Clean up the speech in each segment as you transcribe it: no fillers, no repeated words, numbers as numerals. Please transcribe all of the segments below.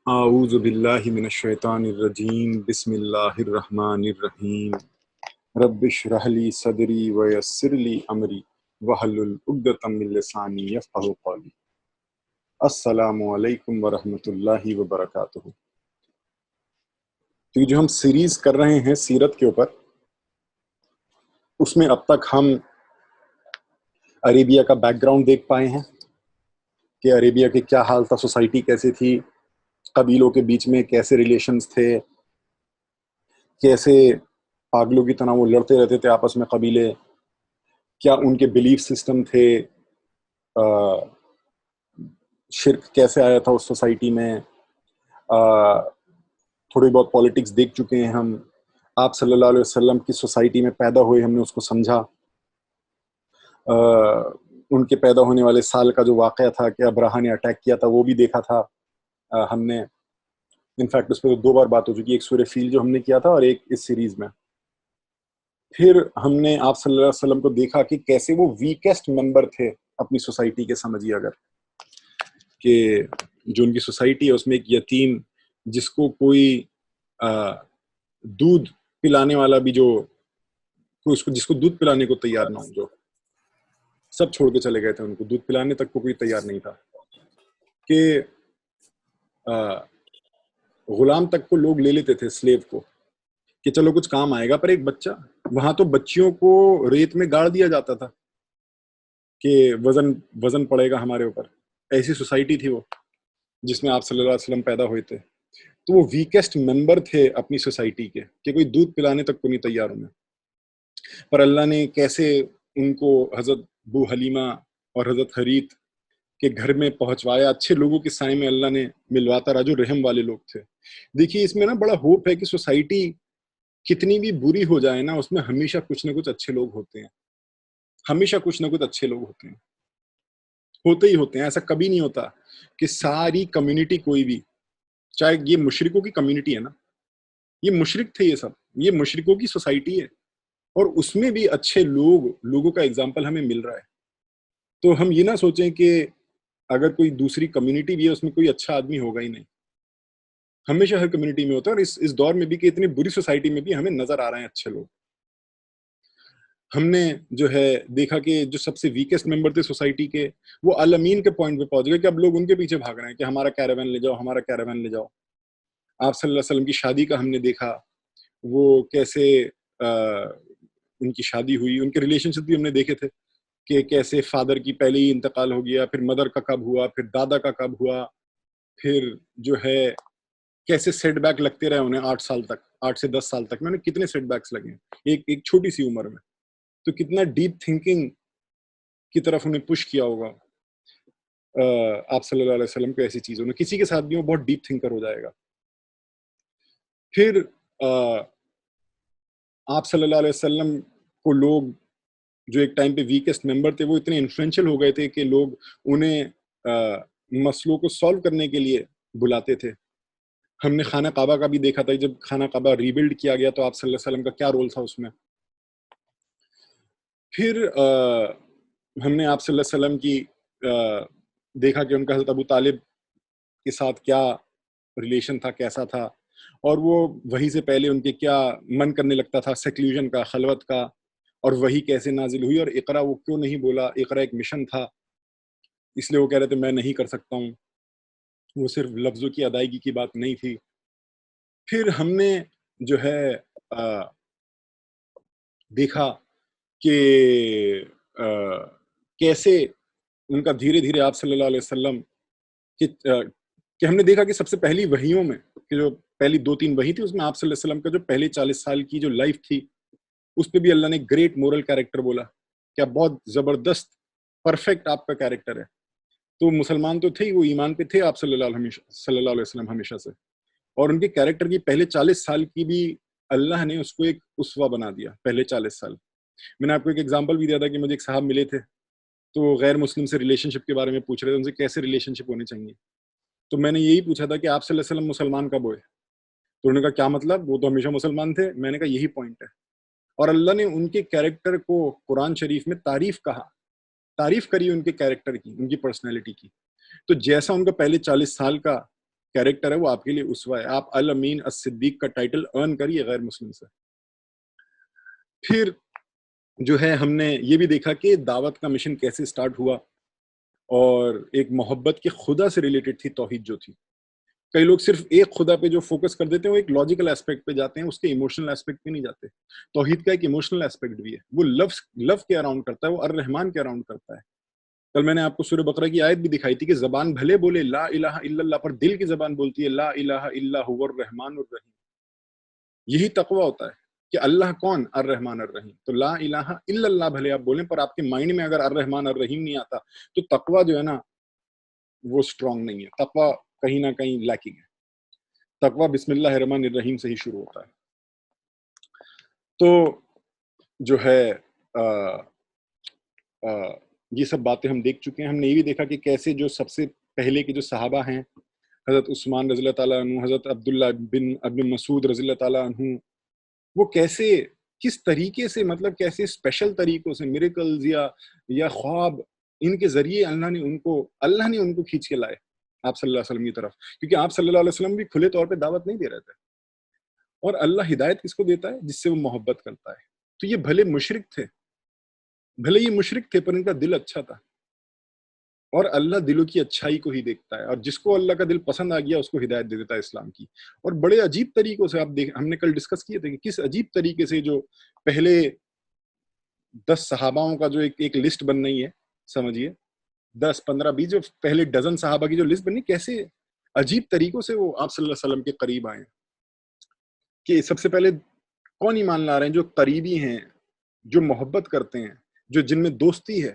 اعوذ باللہ من الشیطان الرجیم بسم اللہ الرحمن الرحیم رب اشرح لی صدری ویسر لی امری واحلل عقدۃ من لسانی یفقہوا قولی۔ السلام علیکم ورحمۃ اللہ وبرکاتہ۔ تو یہ جو ہم سیریز کر رہے ہیں سیرت کے اوپر، اس میں اب تک ہم عربیہ کا بیک گراؤنڈ دیکھ پائے ہیں کہ عربیہ کے کیا حال تھا، سوسائٹی کیسی تھی، قبیلوں کے بیچ میں کیسے ریلیشنز تھے، کیسے پاگلوں کی طرح وہ لڑتے رہتے تھے آپس میں قبیلے، کیا ان کے بلیف سسٹم تھے، شرک کیسے آیا تھا اس سوسائٹی میں، تھوڑی بہت پالیٹکس دیکھ چکے ہیں ہم، آپ صلی اللہ علیہ وسلم کی سوسائٹی میں پیدا ہوئے، ہم نے اس کو سمجھا، ان کے پیدا ہونے والے سال کا جو واقعہ تھا کہ ابرہا نے اٹیک کیا تھا وہ بھی دیکھا تھا ہم نے۔ انفیکٹ اس پہ تو 2 بار بات ہو چکی، ایک سورہ فیل جو ہم نے کیا تھا اور ایک اس سیریز میں۔ پھر ہم نے آپ صلی اللہ علیہ وسلم کو دیکھا کہ کیسے وہ ویکسٹ ممبر تھے اپنی سوسائٹی کے، سمجھیے اگر کہ جو ان کی سوسائٹی ہے اس میں ایک یتیم جس کو کوئی دودھ پلانے والا بھی جس کو دودھ پلانے کو تیار نہ ہو، جو سب چھوڑ کے چلے گئے تھے، ان کو دودھ پلانے تک کو کوئی تیار نہیں تھا، کہ غلام تک کو لوگ لے لیتے تھے، سلیو کو، کہ چلو کچھ کام آئے گا، پر ایک بچہ، وہاں تو بچیوں کو ریت میں گاڑ دیا جاتا تھا کہ وزن پڑے گا ہمارے اوپر۔ ایسی سوسائٹی تھی وہ جس میں آپ صلی اللہ علیہ وسلم پیدا ہوئے تھے۔ تو وہ ویکسٹ ممبر تھے اپنی سوسائٹی کے، کہ کوئی دودھ پلانے تک کو نہیں تیار ہونا، پر اللہ نے کیسے ان کو حضرت ابو حلیمہ اور حضرت حریت کے گھر میں پہنچوایا، اچھے لوگوں کے سائے میں اللہ نے ملواتا رہا جو رحم والے لوگ تھے۔ دیکھیے اس میں نا بڑا ہوپ ہے کہ سوسائٹی کتنی بھی بری ہو جائے نا، اس میں ہمیشہ کچھ نہ کچھ اچھے لوگ ہوتے ہیں، ہمیشہ کچھ نہ کچھ اچھے لوگ ہوتے ہیں، ہوتے ہی ہوتے ہیں۔ ایسا کبھی نہیں ہوتا کہ ساری کمیونٹی، کوئی بھی، چاہے یہ مشرکوں کی کمیونٹی ہے نا، یہ مشرک تھے، یہ سب یہ مشرکوں کی سوسائٹی ہے، اور اس میں بھی اچھے لوگوں کا اگزامپل ہمیں مل رہا ہے۔ تو ہم یہ نہ سوچیں کہ اگر کوئی دوسری کمیونٹی بھی ہے اس میں کوئی اچھا آدمی ہوگا ہی نہیں، ہمیشہ ہر کمیونٹی میں ہوتا ہے، اور اس دور میں بھی کہ اتنی بری سوسائٹی میں بھی ہمیں نظر آ رہے ہیں اچھے لوگ۔ ہم نے جو ہے دیکھا کہ جو سب سے ویکسٹ ممبر تھے سوسائٹی کے، وہ الامین کے پوائنٹ پہ پہنچ گئے کہ اب لوگ ان کے پیچھے بھاگ رہے ہیں کہ ہمارا کیراوین لے جاؤ، ہمارا کیراوین لے جاؤ۔ آپ صلی اللہ علیہ وسلم کی شادی کا ہم نے دیکھا، وہ کیسے ان کی شادی ہوئی، ان کے ریلیشن شپ بھی ہم نے دیکھے تھے کہ کیسے فادر کی پہلے ہی انتقال ہو گیا، پھر مدر کا کب ہوا، پھر دادا کا کب ہوا، پھر جو ہے کیسے سیٹ بیک لگتے رہے انہیں 8 سال تک، 8 سے 10 سال تک، میں نے کتنے سیٹ بیکس لگے ہیں ایک چھوٹی سی عمر میں۔ تو کتنا ڈیپ تھنکنگ کی طرف انہیں پش کیا ہوگا آپ صلی اللہ علیہ وسلم کو ایسی چیزوں نے، کسی کے ساتھ بھی وہ بہت ڈیپ تھنکر ہو جائے گا۔ پھر آپ صلی اللہ علیہ وسلم کو لوگ جو ایک ٹائم پہ ویکسٹ ممبر تھے وہ اتنے انفلوئنشل ہو گئے تھے کہ لوگ انہیں مسئلوں کو سالو کرنے کے لیے بلاتے تھے۔ ہم نے خانہ کعبہ کا بھی دیکھا تھا، جب خانہ کعبہ ریبلڈ کیا گیا تو آپ صلی اللہ علیہ وسلم کا کیا رول تھا اس میں۔ پھر ہم نے آپ صلی اللہ علیہ وسلم کی دیکھا کہ ان کا حضرت ابو طالب کے ساتھ کیا ریلیشن تھا، کیسا تھا، اور وہ وحی سے پہلے ان کے کیا من کرنے لگتا تھا سیکلیوژن کا، خلوت کا، اور وحی کیسے نازل ہوئی، اور اقرا وہ کیوں نہیں بولا، اقرا ایک مشن تھا، اس لیے وہ کہہ رہے تھے میں نہیں کر سکتا ہوں، وہ صرف لفظوں کی ادائیگی کی بات نہیں تھی۔ پھر ہم نے جو ہے دیکھا کہ کیسے ان کا دھیرے دھیرے آپ صلی اللہ علیہ وسلم کہ ہم نے دیکھا کہ سب سے پہلی وحیوں میں کہ جو پہلی 2-3 وحی تھی اس میں آپ صلی اللہ علیہ وسلم کا جو پہلے 40 سال کی جو لائف تھی اس پہ بھی اللہ نے گریٹ مورل کیریکٹر بولا، کیا بہت زبردست پرفیکٹ آپ کا کیریکٹر ہے۔ تو مسلمان تو تھے ہی، وہ ایمان پہ تھے آپ صلی اللہ علیہ وسلم ہمیشہ سے، اور ان کے کیریکٹر کی پہلے 40 سال کی بھی اللہ نے اس کو ایک اسوہ بنا دیا۔ پہلے 40 سال میں نے آپ کو ایک ایگزامپل بھی دیا تھا کہ مجھے ایک صاحب ملے تھے تو وہ غیر مسلم سے ریلیشن شپ کے بارے میں پوچھ رہے تھے، ان سے کیسے ریلیشن شپ ہونے چاہیے، تو میں نے یہی پوچھا تھا کہ آپ صلی اللہ علیہ وسلم مسلمان کب ہوئے، تو انہوں نے کہا کیا مطلب، وہ تو ہمیشہ مسلمان تھے۔ میں نے کہا یہی پوائنٹ ہے، اور اللہ نے ان کے کیریکٹر کو قرآن شریف میں تعریف کری ان کے کیریکٹر کی، ان کی پرسنالٹی کی۔ تو جیسا ان کا پہلے 40 سال کا کیریکٹر ہے وہ آپ کے لیے اسوہ ہے. آپ الامین الصدیق کا ٹائٹل ارن کریے غیر مسلم سے. پھر جو ہے ہم نے یہ بھی دیکھا کہ دعوت کا مشن کیسے سٹارٹ ہوا, اور ایک محبت کے خدا سے ریلیٹڈ تھی توحید جو تھی. کئی لوگ صرف ایک خدا پہ جو فوکس کر دیتے ہیں وہ ایک لاجیکل ایسپیکٹ پہ جاتے ہیں, اس کے ایموشنل ایسپیکٹ پہ نہیں جاتے. توحید کا ایک ایموشنل ایسپیکٹ بھی ہے, وہ لو کے اراؤنڈ کرتا ہے, وہ الرحمن کے اراؤنڈ کرتا ہے. کل میں نے آپ کو سورہ بقرہ کی آیت بھی دکھائی تھی کہ زبان بھلے بولے لا الہ الا اللہ, پر دل کی زبان بولتی ہے لا الہ الا هو الرحمن الرحیم. یہی تقوی ہوتا ہے کہ اللہ کون, الرحمن الرحیم. تو لا الہ الا اللہ بھلے آپ بولیں, پر آپ کے مائنڈ میں اگر الرحمن الرحیم نہیں آتا تو تقوی جو ہے نا وہ اسٹرانگ نہیں ہے, تقوی کہیں نہ کہیں لیکنگ ہے. تقوی بسم اللہ الرحمن الرحیم سے ہی شروع ہوتا ہے. تو جو ہے یہ سب باتیں ہم دیکھ چکے ہیں. ہم نے یہ بھی دیکھا کہ کیسے جو سب سے پہلے کے جو صحابہ ہیں, حضرت عثمان رضی اللہ تعالیٰ عنہ, حضرت عبداللہ بن ابن مسعود رضی اللہ تعالیٰ عنہ, وہ کیسے کس طریقے سے, مطلب کیسے اسپیشل طریقوں سے میریکلز یا خواب, ان کے ذریعے اللہ نے ان کو کھینچ کے لائے آپ صلی اللہ علیہ وسلم کی طرف. کیونکہ آپ صلی اللہ علیہ وسلم بھی کھلے طور پہ دعوت نہیں دے رہے تھے, اور اللہ ہدایت کس کو دیتا ہے, جس سے وہ محبت کرتا ہے. تو یہ بھلے یہ مشرک تھے پر ان کا دل اچھا تھا, اور اللہ دلوں کی اچھائی کو ہی دیکھتا ہے, اور جس کو اللہ کا دل پسند آ گیا اس کو ہدایت دے دیتا ہے اسلام کی. اور بڑے عجیب طریقوں سے ہم نے کل ڈسکس کیے تھے کہ کس عجیب طریقے سے جو پہلے 10 صحاباؤں کا جو ایک لسٹ بن رہی ہے, سمجھیے 10 15 20 جو پہلے ڈزن صحابہ کی جو لسٹ بنی, کیسے عجیب طریقوں سے وہ آپ صلی اللہ علیہ وسلم کے قریب آئے. کہ سب سے پہلے کون ایمان لا رہے ہیں, جو قریبی ہیں, جو محبت کرتے ہیں, جو جن میں دوستی ہے.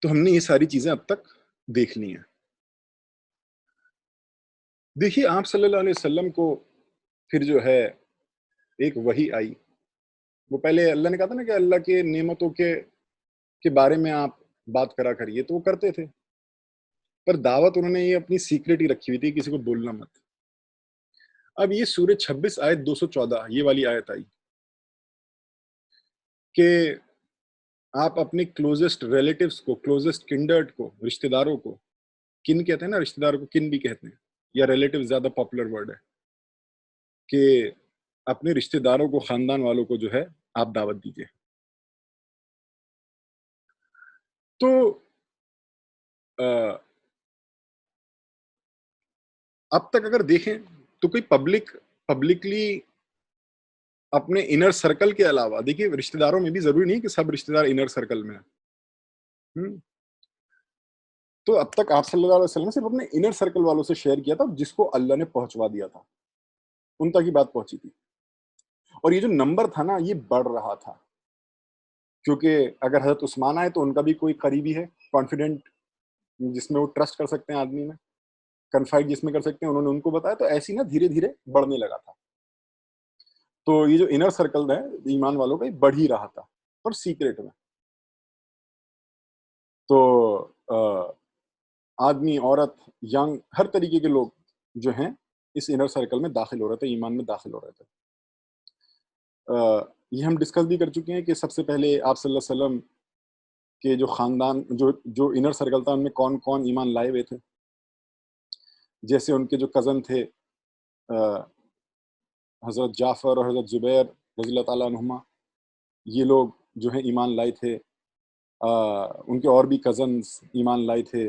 تو ہم نے یہ ساری چیزیں اب تک دیکھ لی ہیں. دیکھیے آپ صلی اللہ علیہ وسلم کو پھر جو ہے ایک وحی آئی. وہ پہلے اللہ نے کہا تھا نا کہ اللہ کے نعمتوں کے بارے میں آپ بات کرا کریے, تو وہ کرتے تھے, پر دعوت انہوں نے یہ اپنی سیکریٹ ہی رکھی ہوئی تھی, کسی کو بولنا مت. اب یہ سورہ 26 آیت 214 یہ والی آیت آئی کہ آپ اپنے کلوزسٹ ریلیٹیوز کو, کلوزسٹ کنڈرڈ کو, رشتہ داروں کو, کن کہتے ہیں نا, رشتہ داروں کو کن بھی کہتے ہیں, یا ریلیٹیو زیادہ پاپولر ورڈ ہے, کہ اپنے رشتہ داروں کو, خاندان والوں کو جو ہے آپ دعوت دیجیے. تو اب تک اگر دیکھیں تو کوئی پبلکلی اپنے انر سرکل کے علاوہ, دیکھیے رشتہ داروں میں بھی ضروری نہیں کہ سب رشتہ دار انر سرکل میں ہیں. تو اب تک آپ صلی اللہ علیہ وسلم صرف اپنے انر سرکل والوں سے شیئر کیا تھا, جس کو اللہ نے پہنچوا دیا تھا, ان تک ہی بات پہنچی تھی. اور یہ جو نمبر تھا نا یہ بڑھ رہا تھا, کیونکہ اگر حضرت عثمان آئے تو ان کا بھی کوئی قریبی ہے, کانفیڈنٹ, جس میں وہ ٹرسٹ کر سکتے ہیں آدمی میں, کنفائڈ جس میں کر سکتے ہیں, انہوں نے ان کو بتایا. تو ایسی نا دھیرے دھیرے بڑھنے لگا تھا. تو یہ جو انر سرکل ہے ایمان والوں کا, یہ بڑھ ہی رہا تھا, اور سیکریٹ میں. تو آدمی, عورت, ینگ, ہر طریقے کے لوگ جو ہیں اس انر سرکل میں داخل ہو رہے تھے, ایمان میں داخل ہو رہے تھے. یہ ہم ڈسکس بھی کر چکے ہیں کہ سب سے پہلے آپ صلی اللہ علیہ وسلم کے جو خاندان, جو انر سرکل تھا, ان میں کون کون ایمان لائے ہوئے تھے. جیسے ان کے جو کزن تھے حضرت جعفر اور حضرت زبیر رضی اللہ تعالیٰ عنہما, یہ لوگ جو ہیں ایمان لائے تھے. ان کے اور بھی کزنز ایمان لائے تھے.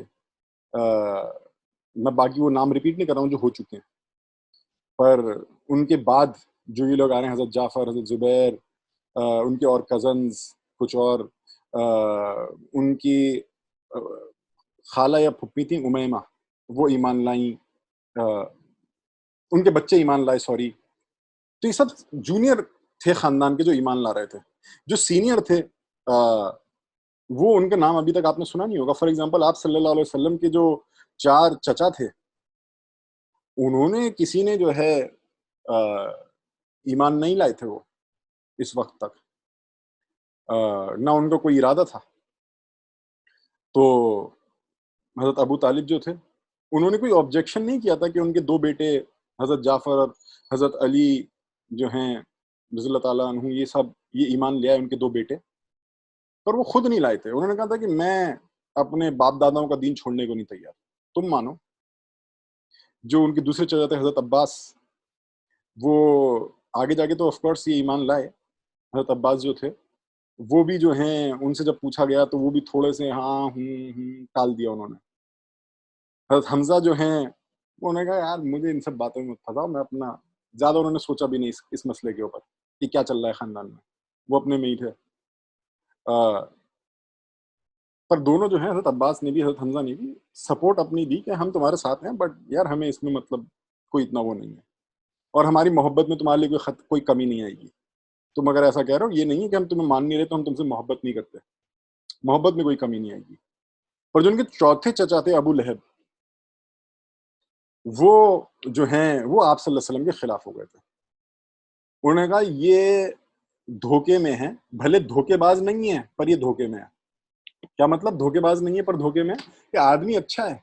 میں باقی وہ نام ریپیٹ نہیں کر رہا ہوں جو ہو چکے ہیں, پر ان کے بعد جو یہ لوگ آ رہے ہیں, حضرت جعفر, حضرت زبیر, ان کے اور کزنز کچھ اور, ان کی خالہ یا پھپھی تھیں امیمہ, وہ ایمان لائیں, ان کے بچے ایمان لائے, سوری. تو یہ سب جونیئر تھے خاندان کے جو ایمان لا رہے تھے. جو سینئر تھے وہ ان کا نام ابھی تک آپ نے سنا نہیں ہوگا. فار ایگزامپل آپ صلی اللہ علیہ وسلم کے جو 4 چچا تھے, انہوں نے کسی نے جو ہے ایمان نہیں لائے تھے وہ اس وقت تک, نہ ان کا کوئی ارادہ تھا. تو حضرت ابو طالب جو تھے, انہوں نے کوئی آبجیکشن نہیں کیا تھا کہ ان کے 2 بیٹے حضرت جعفر اور حضرت علی جو ہیں رضی اللہ تعالیٰ عنہ, یہ سب یہ ایمان لے آئے, ان کے 2 بیٹے, پر وہ خود نہیں لائے تھے. انہوں نے کہا تھا کہ میں اپنے باپ داداؤں کا دین چھوڑنے کو نہیں تیار, تم مانو. جو ان کے دوسرے چچا تھے حضرت عباس، وہ آگے جا کے تو آف کورس یہ ایمان لائے. حضرت عباس جو تھے وہ بھی جو ہیں، ان سے جب پوچھا گیا تو وہ بھی تھوڑے سے ہاں ٹال دیا انہوں نے. حضرت حمزہ جو ہیں انہوں نے کہا یار مجھے ان سب باتوں میں پھنساؤ، میں اپنا، زیادہ انہوں نے سوچا بھی نہیں اس مسئلے کے اوپر کہ کیا چل رہا ہے خاندان میں، وہ اپنے میں ہی تھے. پر دونوں جو ہیں، حضرت عباس نے بھی حضرت حمزہ نے بھی سپورٹ اپنی دی کہ ہم تمہارے ساتھ ہیں، بٹ یار ہمیں اس میں مطلب کوئی اتنا وہ نہیں ہے، اور ہماری محبت میں تمہارے لیے کوئی کمی نہیں آئے گی. تم اگر ایسا کہہ رہے ہو، یہ نہیں ہے کہ ہم تمہیں مان نہیں رہے تو ہم تم سے محبت نہیں کرتے، محبت میں کوئی کمی نہیں آئے گی. اور جو ان کے چوتھے چچا تھے ابو لہب، وہ جو ہیں وہ آپ صلی اللہ علیہ وسلم کے خلاف ہو گئے تھے. انہوں نے کہا یہ دھوکے میں ہیں، بھلے دھوکے باز نہیں ہے پر یہ دھوکے میں ہے. کیا مطلب دھوکے باز نہیں ہے پر دھوکے میں ہے؟ کہ آدمی اچھا ہے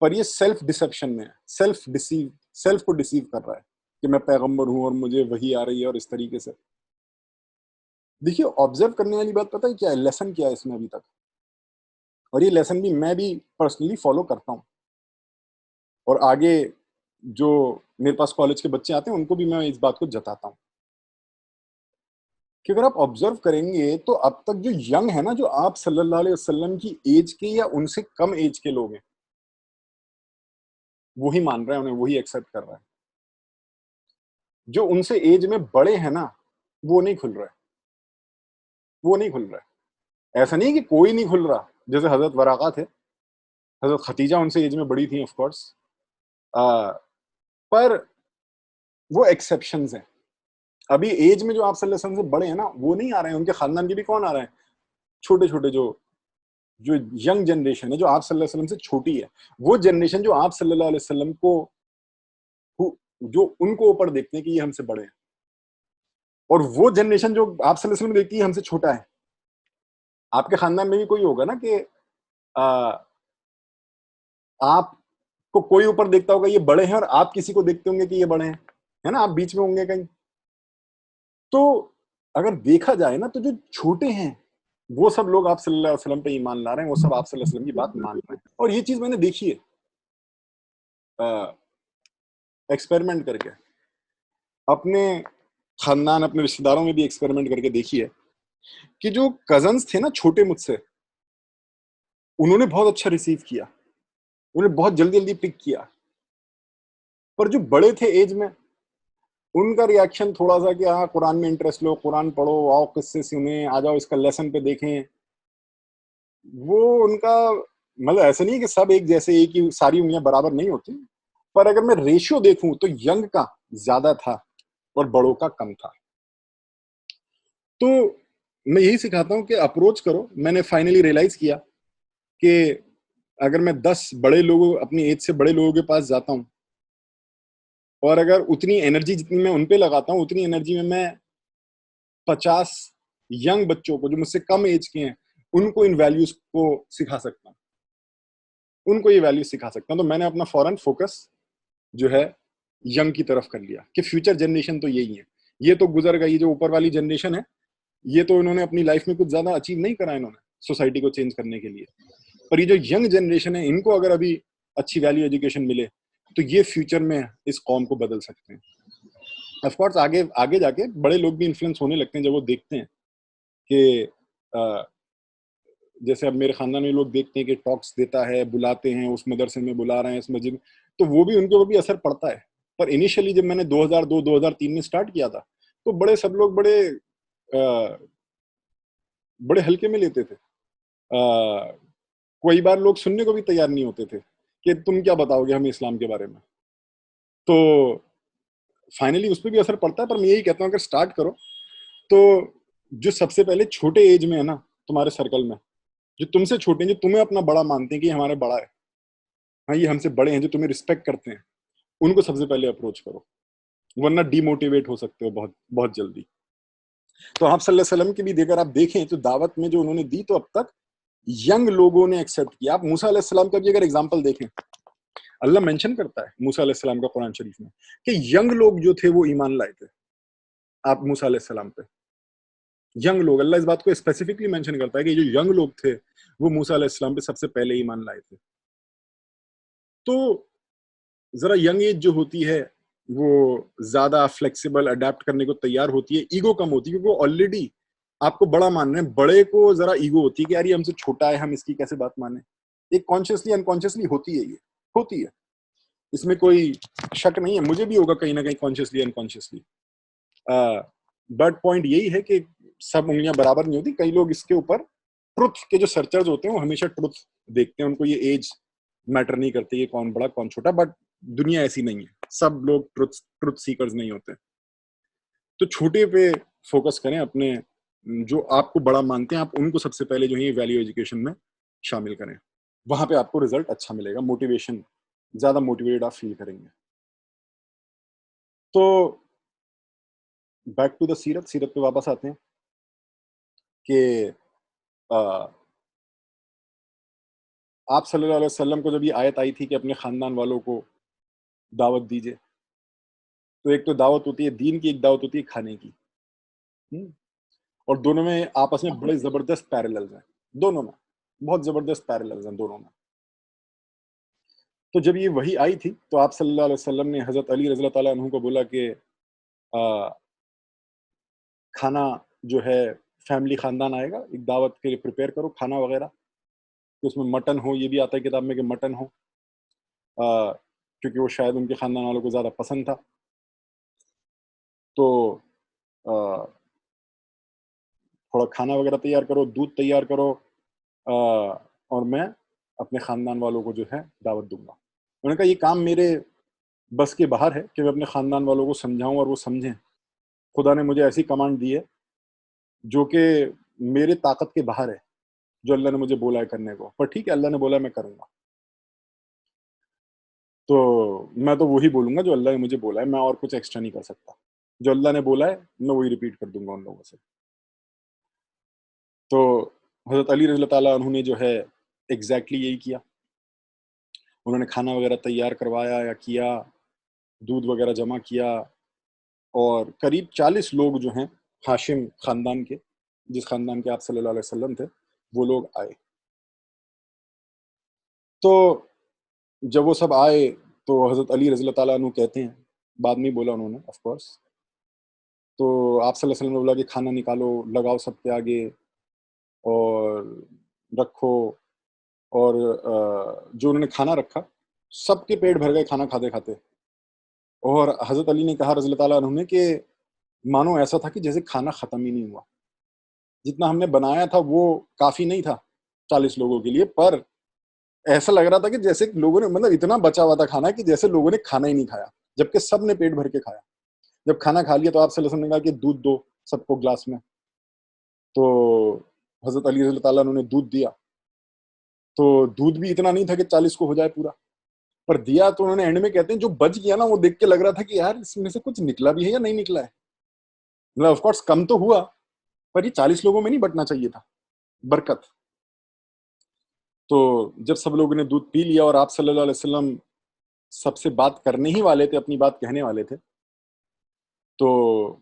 پر یہ سیلف ڈسپشن میں ہے، سیلف کو ڈیسیو کر رہا ہے کہ میں پیغمبر ہوں اور مجھے وحی آ رہی ہے. اور اس طریقے سے دیکھیے، آبزرو کرنے والی بات پتہ ہے کیا ہے، لیسن کیا ہے اس میں ابھی تک، اور یہ لیسن بھی میں بھی پرسنلی فالو کرتا ہوں، اور آگے جو میرے پاس کالج کے بچے آتے ہیں ان کو بھی میں اس بات کو جتاتا ہوں کہ اگر آپ آبزرو کریں گے تو اب تک جو ینگ ہے نا، جو آپ صلی اللہ علیہ وسلم کی ایج کے یا ان سے کم ایج کے لوگ ہیں، وہی مان رہے ہیں انہیں، وہی ایکسیپٹ کر رہا ہے. جو ان سے ایج میں بڑے ہیں نا، وہ نہیں کھل رہا ہے، وہ نہیں کھل رہا ہے. ایسا نہیں کہ کوئی نہیں کھل رہا، جیسے حضرت ورقہ تھے، حضرت ختیجہ ان سے ایج میں بڑی تھیں آف کورس، پر وہ ایکسیپشنز ہیں. ابھی ایج میں جو آپ صلی اللہ علیہ وسلم سے بڑے ہیں نا، وہ نہیں آ رہے ہیں. ان کے خاندان کے بھی کون آ رہے ہیں؟ چھوٹے چھوٹے جو ینگ جنریشن ہے، جو آپ صلی اللہ علیہ وسلم سے چھوٹی ہے، وہ جنریشن جو آپ صلی اللہ علیہ وسلم کو، جو ان کو اوپر دیکھتے ہیں کہ یہ ہم سے بڑے ہیں، اور وہ جنریشن جو آپ صلی اللہ علیہ وسلم دیکھتی ہے ہم سے چھوٹا ہے. آپ کے خاندان میں بھی کوئی ہوگا نا کہ آپ کو کوئی اوپر دیکھتا ہوگا یہ بڑے ہیں، اور آپ کسی کو دیکھتے ہوں گے کہ یہ بڑے ہیں، ہے نا، آپ بیچ میں ہوں گے کہیں. تو اگر دیکھا جائے نا، تو جو چھوٹے ہیں وہ سب لوگ آپ صلی اللہ علیہ وسلم پہ ایمان لا رہے ہیں، وہ سب آپ صلی اللہ علیہ وسلم کی بات مان رہے ہیں. اور یہ چیز میں نے دیکھی ہے ایکسپیریمنٹ کر کے، اپنے خاندان، اپنے رشتہ داروں میں بھی ایکسپیریمنٹ کر کے دیکھی ہے کہ جو کزنس تھے نا چھوٹے مجھ سے، انہوں نے بہت اچھا ریسیو کیا، انہیں بہت جلدی جلدی پک کیا. پر جو بڑے تھے ایج میں، ان کا ریاکشن تھوڑا سا کہ ہاں قرآن میں انٹرسٹ لو، قرآن پڑھو، آؤ قصے سنیں، آ جاؤ اس کا لیسن پہ دیکھیں. وہ ان کا مطلب ایسا نہیں کہ سب ایک جیسے، ایک ہی ساری انگلیاں برابر نہیں ہوتی، پر اگر میں ریشیو دیکھوں تو ینگ کا زیادہ تھا اور بڑوں کا کم تھا. تو میں یہی سکھاتا ہوں کہ اپروچ کرو. میں نے فائنلی ریئلائز کیا کہ اگر میں 10 بڑے لوگوں، اپنی ایج سے بڑے لوگوں کے پاس جاتا ہوں، اور اگر اتنی انرجی جتنی میں ان پہ لگاتا ہوں، اتنی انرجی میں 50 ینگ بچوں کو جو مجھ سے کم ایج کے ہیں، ان کو ان ویلیوز کو سکھا سکتا ہوں، ان کو یہ ویلیوز سکھا سکتا ہوں. تو میں نے اپنا فوراً فوکس جو ہے ینگ کی طرف کر لیا کہ فیوچر جنریشن تو یہی ہے. یہ تو گزر گئی، جو اوپر والی جنریشن ہے، یہ تو انہوں نے اپنی لائف میں کچھ زیادہ اچیو نہیں کرا انہوں نے سوسائٹی کو چینج کرنے کے لیے. پر یہ جو ینگ جنریشن ہے، ان کو اگر ابھی اچھی ویلیو ایجوکیشن ملے تو یہ فیوچر میں اس قوم کو بدل سکتے ہیں. آف کورس آگے جا کے بڑے لوگ بھی انفلوئنس ہونے لگتے ہیں جب وہ دیکھتے ہیں کہ جیسے اب میرے خاندان میں لوگ دیکھتے ہیں کہ ٹاکس دیتا ہے، بلاتے ہیں، اس مدرسے میں بلا رہے ہیں، اس مسجد میں، تو وہ بھی ان کے اوپر بھی اثر پڑتا ہے. پر انیشلی جب میں نے 2002-2003 میں سٹارٹ کیا تھا تو بڑے سب لوگ بڑے ہلکے میں لیتے تھے. کوئی بار لوگ سننے کو بھی تیار نہیں ہوتے تھے کہ تم کیا بتاؤ گے ہمیں اسلام کے بارے میں. تو فائنلی اس پہ بھی اثر پڑتا ہے. پر میں یہی کہتا ہوں کہ سٹارٹ کرو تو جو سب سے پہلے چھوٹے ایج میں ہے نا تمہارے سرکل میں، جو تم سے چھوٹے ہیں، جو تمہیں اپنا بڑا مانتے ہیں کہ یہ ہمارے بڑا ہے، ہاں یہ ہم سے بڑے ہیں، جو تمہیں رسپیکٹ کرتے ہیں، ان کو سب سے پہلے اپروچ کرو، ورنہ ڈی موٹیویٹ ہو سکتے ہو بہت بہت جلدی. تو آپ صلی اللہ علیہ وسلم کی بھی اگر آپ دیکھیں تو دعوت میں جو انہوں نے دی تو اب تک ینگ لوگوں نے ایکسیپٹ کیا. آپ موسیٰ علیہ السلام کا بھی اگر اگزامپل دیکھیں، اللہ مینشن کرتا ہے موسیٰ علیہ السلام کا قرآن شریف میں کہ ینگ لوگ جو تھے وہ ایمان لائے تھے آپ موسیٰ علیہ السلام پہ. ینگ لوگ، اللہ اس بات کو اسپیسیفکلی مینشن کرتا ہے کہ جو ینگ لوگ تھے وہ موسیٰ علیہ السلام پہ سب سے پہلے ایمان لائے تھے. تو ذرا ینگ ایج جو ہوتی ہے وہ زیادہ فلیکسیبل اڈیپٹ کرنے کو تیار ہوتی ہے, ایگو کم ہوتی ہے, کیونکہ وہ آلریڈی آپ کو بڑا مان رہے ہیں. بڑے کو ذرا ایگو ہوتی ہے کہ یار یہ ہم سے چھوٹا ہے, ہم اس کی کیسے بات مانیں. ایک کانشیسلی انکانشیسلی ہوتی ہے, یہ ہوتی ہے, اس میں کوئی شک نہیں ہے. مجھے بھی ہوگا کہیں نہ کہیں کانشیسلی انکانشیسلی. بٹ پوائنٹ یہی ہے کہ سب انگلیاں برابر نہیں ہوتی. کئی لوگ اس کے اوپر ٹروتھ کے جو سرچرز ہوتے ہیں وہ ہمیشہ ٹروتھ دیکھتے ہیں, ان کو یہ ایج میٹر نہیں کرتے یہ کون بڑا کون چھوٹا. بٹ دنیا ایسی نہیں ہے, سب لوگ ٹروتھ سیکرز نہیں ہوتے. تو چھوٹے پہ فوکس کریں, اپنے جو آپ کو بڑا مانتے ہیں آپ ان کو سب سے پہلے جو ہے ویلیو ایجوکیشن میں شامل کریں. وہاں پہ آپ کو رزلٹ اچھا ملے گا, موٹیویشن زیادہ موٹیویٹڈ آپ فیل کریں گے. تو بیک ٹو دا سیرت پہ واپس آتے ہیں کہ آپ صلی اللہ علیہ وسلم کو جب یہ آیت آئی تھی کہ اپنے خاندان والوں کو دعوت دیجئے, تو ایک تو دعوت ہوتی ہے دین کی, ایک دعوت ہوتی ہے کھانے کی, اور دونوں میں آپس میں بڑے زبردست پیرللز ہیں, دونوں میں بہت زبردست پیرللز ہیں دونوں میں. تو جب یہ وحی آئی تھی تو آپ صلی اللہ علیہ وسلم نے حضرت علی رضی اللہ تعالیٰ عنہ کو بولا کہ کھانا جو ہے فیملی خاندان آئے گا, ایک دعوت کے لیے پریپیئر کرو کھانا وغیرہ, کہ اس میں مٹن ہو. یہ بھی آتا ہے کتاب میں کہ مٹن ہو, کیونکہ وہ شاید ان کے خاندان والوں کو زیادہ پسند تھا. تو تھوڑا کھانا وغیرہ تیار کرو, دودھ تیار کرو, اور میں اپنے خاندان والوں کو جو ہے دعوت دوں گا. انہوں نے کہا یہ کام میرے بس کے باہر ہے کہ میں اپنے خاندان والوں کو سمجھاؤں اور وہ سمجھیں. خدا نے مجھے ایسی کمانڈ دی ہے جو کہ میرے طاقت کے باہر ہے, جو اللہ نے مجھے بولا ہے کرنے کو. پر ٹھیک ہے, اللہ نے بولا میں کروں گا, تو میں تو وہی بولوں گا جو اللہ نے مجھے بولا ہے. میں اور کچھ ایکسٹرا نہیں کر سکتا. جو اللہ نے بولا ہے میں وہی ریپیٹ کر دوں گا ان لوگوں سے. تو حضرت علی رضی اللہ تعالیٰ عنہ نے جو ہے ایگزیکٹلی یہی کیا. انہوں نے کھانا وغیرہ تیار کروایا یا کیا, دودھ وغیرہ جمع کیا, اور قریب 40 لوگ جو ہیں ہاشم خاندان کے, جس خاندان کے آپ صلی اللہ علیہ وسلم تھے, وہ لوگ آئے. تو جب وہ سب آئے تو حضرت علی رضی اللہ تعالیٰ عنہ کہتے ہیں, بعد میں بولا انہوں نے آف کورس, تو آپ صلی اللہ علیہ وسلم نے بولا کہ کھانا نکالو, لگاؤ سب کے آگے اور رکھو. اور جو انہوں نے کھانا رکھا سب کے پیٹ بھر گئے کھانا کھاتے کھاتے. اور حضرت علی نے کہا رضی اللہ تعالیٰ عنہ نے کہ مانو ایسا تھا کہ جیسے کھانا ختم ہی نہیں ہوا. جتنا ہم نے بنایا تھا وہ کافی نہیں تھا 40 لوگوں کے لیے, پر ایسا لگ رہا تھا کہ جیسے لوگوں نے مطلب اتنا بچا ہوا تھا کھانا کہ جیسے لوگوں نے کھانا ہی نہیں کھایا, جبکہ سب نے پیٹ بھر کے کھایا. جب کھانا کھا لیا تو آپ صلی اللہ علیہ وسلم نے کہا کہ دودھ دو سب کو گلاس میں. تو حضرت علی رضی اللہ تعالیٰ عنہ نے دودھ دیا. تو دودھ بھی اتنا نہیں تھا کہ 40 کو ہو جائے پورا, پر دیا تو انہوں نے اینڈ میں کہتے ہیں جو بچ گیا نا وہ دیکھ کے لگ رہا تھا کہ یار اس میں سے کچھ نکلا بھی ہے یا نہیں نکلا ہے. مطلب آف کورس کم تو ہوا, پر یہ 40 لوگوں میں نہیں بٹنا چاہیے تھا برکت. تو جب سب لوگوں نے دودھ پی لیا اور آپ صلی اللہ علیہ وسلم سب سے بات کرنے ہی والے تھے, اپنی بات کہنے والے تھے, تو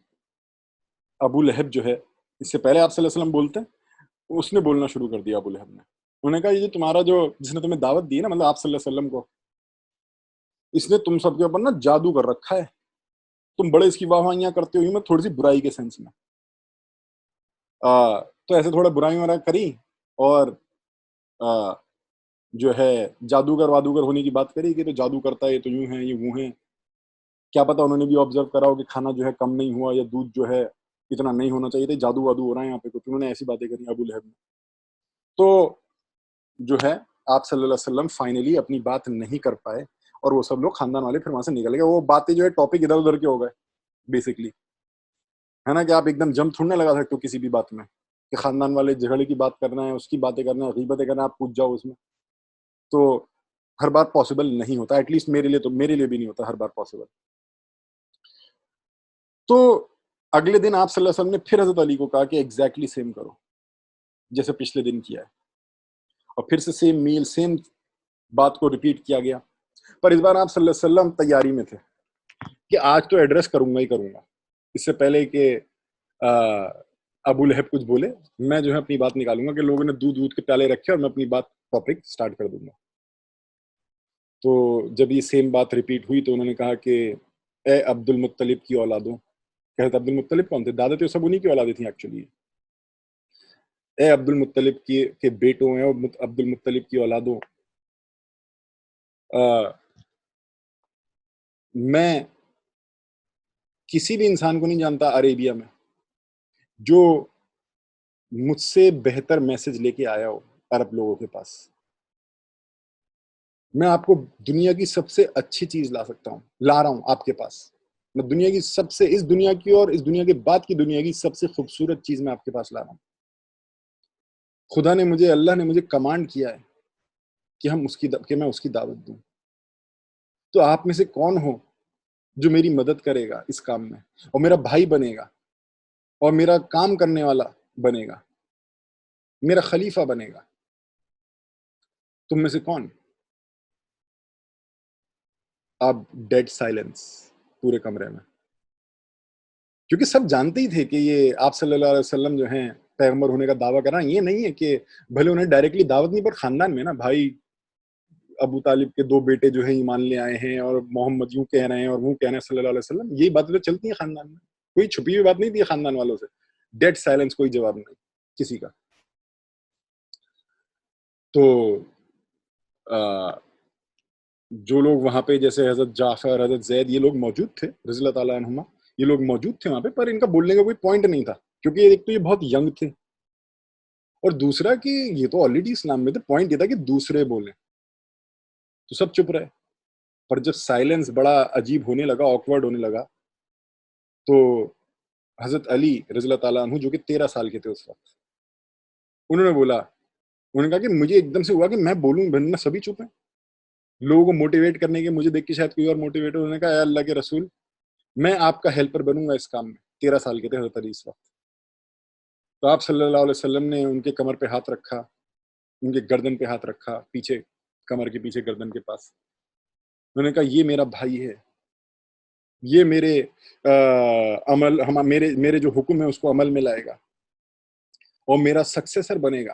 ابو لہب جو ہے, اس سے پہلے آپ صلی اللہ علیہ وسلم بولتے ہیں, اس نے بولنا شروع کر دیا ابو لہب نے. انہوں نے کہا یہ جو تمہارا جو جس نے تمہیں دعوت دی نا, مطلب آپ صلی اللہ علیہ وسلم کو, اس نے تم سب کے اوپر نا جادو کر رکھا ہے. تم بڑے اس کی واہ واہیاں کرتے ہو, میں تھوڑی سی برائی کے سینس میں. تو ایسے تھوڑا برائی وغیرہ کری, اور جو ہے جادوگر وادوگر ہونے کی بات کری کہ تو جادو کرتا ہے, تو یوں ہیں یہ وہ ہیں. کیا پتا انہوں نے بھی آبزرو کرا ہو کہ کھانا جو ہے کم نہیں ہوا, یا دودھ جو ہے اتنا نہیں ہونا چاہیے تھا, جادو وادو ہو رہا ہے یہاں پہ کچھ. انہوں نے ایسی باتیں کری ابو لہب نے. تو جو ہے آپ صلی اللہ علیہ وسلم فائنلی اپنی بات نہیں کر پائے, اور وہ سب لوگ خاندان والے پھر وہاں سے نکل گئے. وہ باتیں جو ہے ٹاپک ادھر ادھر کے ہو گئے بیسکلی, ہے نا, کہ آپ ایک دم جم تھوڑنے لگا سکتے ہو کسی بھی بات میں, کہ خاندان والے جھگڑے کی بات کرنا ہے, اس کی باتیں کرنا ہے, غیبتیں کرنا ہے, آپ پوچھ جاؤ اس میں. تو ہر بار پاسبل نہیں ہوتا, ایٹ لیسٹ میرے لیے بھی نہیں ہوتا ہر بار پاسبل. تو اگلے دن آپ صلی اللہ علیہ وسلم نے پھر حضرت علی کو کہا کہ ایگزیکٹلی سیم کرو جیسے پچھلے دن کیا ہے, اور پھر سے سیم میل سیم بات کو ریپیٹ کیا گیا. پر اس بار آپ صلی اللہ علیہ وسلم تیاری میں تھے کہ آج تو ایڈریس کروں گا ہی کروں گا, اس سے پہلے کہ ابو لہب کچھ بولے, میں جو ہے اپنی بات نکالوں گا کہ لوگوں نے دودھ کے پیالے رکھے اور میں اپنی بات ٹاپک سٹارٹ کر دوں گا. تو جب یہ سیم بات ریپیٹ ہوئی تو انہوں نے کہا کہ اے عبد المطلب کی اولادوں. کہتے عبد المطلب کون تھے؟ دادا تو سب انہیں کی اولادیں تھیں ایکچولی. اے عبد المطلب کے بیٹوں ہیں اور عبد المطلب کی اولادوں، میں کسی بھی انسان کو نہیں جانتا عربیہ میں جو مجھ سے بہتر میسج لے کے آیا ہو عرب لوگوں کے پاس. میں آپ کو دنیا کی سب سے اچھی چیز لا سکتا ہوں، لا رہا ہوں آپ کے پاس. میں دنیا کی سب سے، اس دنیا کی اور اس دنیا کے بعد کی دنیا کی سب سے خوبصورت چیز میں آپ کے پاس لا رہا ہوں. خدا نے مجھے، اللہ نے مجھے کمانڈ کیا ہے کہ میں اس کی دعوت دوں. تو آپ میں سے کون ہو جو میری مدد کرے گا اس کام میں، اور میرا بھائی بنے گا اور میرا کام کرنے والا بنے گا، میرا خلیفہ بنے گا؟ تم میں سے کون؟ اب ڈیڈ سائلنس پورے کمرے میں، کیونکہ سب جانتے ہی تھے کہ یہ آپ صلی اللہ علیہ وسلم جو ہیں پیغمبر ہونے کا دعویٰ کر رہا ہے. یہ نہیں ہے کہ بھلے انہیں ڈائریکٹلی دعوت نہیں، پر خاندان میں نا بھائی ابو طالب کے 2 بیٹے جو ہیں ایمان لے آئے ہیں، اور محمد یوں کہہ رہے ہیں اور وہ کہہ رہے ہیں صلی اللہ علیہ وسلم. یہی باتیں تو چلتی ہیں خاندان میں، کوئی چھپی ہوئی بات نہیں تھی خاندان والوں سے. ڈیڈ سائلنس، کوئی جواب نہیں کسی کا. تو جو لوگ وہاں پہ جیسے حضرت جعفر، حضرت زید، یہ لوگ موجود تھے رضی اللہ تعالیٰ عنہما، یہ لوگ موجود تھے وہاں پہ، پر ان کا بولنے کا کوئی پوائنٹ نہیں تھا، کیونکہ ایک تو یہ بہت ینگ تھے، اور دوسرا کہ یہ تو آلریڈی اسلام میں تھے. پوائنٹ یہ تھا کہ دوسرے بولیں، تو سب چپ رہے. پر جب سائلنس بڑا عجیب ہونے لگا، آکورڈ ہونے لگا، تو حضرت علی رضی اللہ تعالیٰ عنہ جو کہ 13 سال کے تھے اس وقت، انہوں نے بولا، انہوں نے کہا کہ مجھے ایک دم سے ہوا کہ میں بولوں، بننا سبھی چپ ہیں. لوگوں کو موٹیویٹ کرنے کے، مجھے دیکھ کے شاید کوئی اور موٹیویٹ ہو. انہوں نے کہا اے اللہ کے رسول، میں آپ کا ہیلپر بنوں گا اس کام میں. 13 سال کے تھے حضرت علی اس وقت. تو آپ صلی اللہ علیہ وسلم نے ان کے کمر پہ ہاتھ رکھا، ان کے گردن پہ ہاتھ رکھا، پیچھے کمر کے پیچھے گردن کے پاس. انہوں نے کہا یہ میرا بھائی ہے، یہ میرے عمل، میرے جو حکم ہے اس کو عمل میں لائے گا، اور میرا سکسیسر بنے گا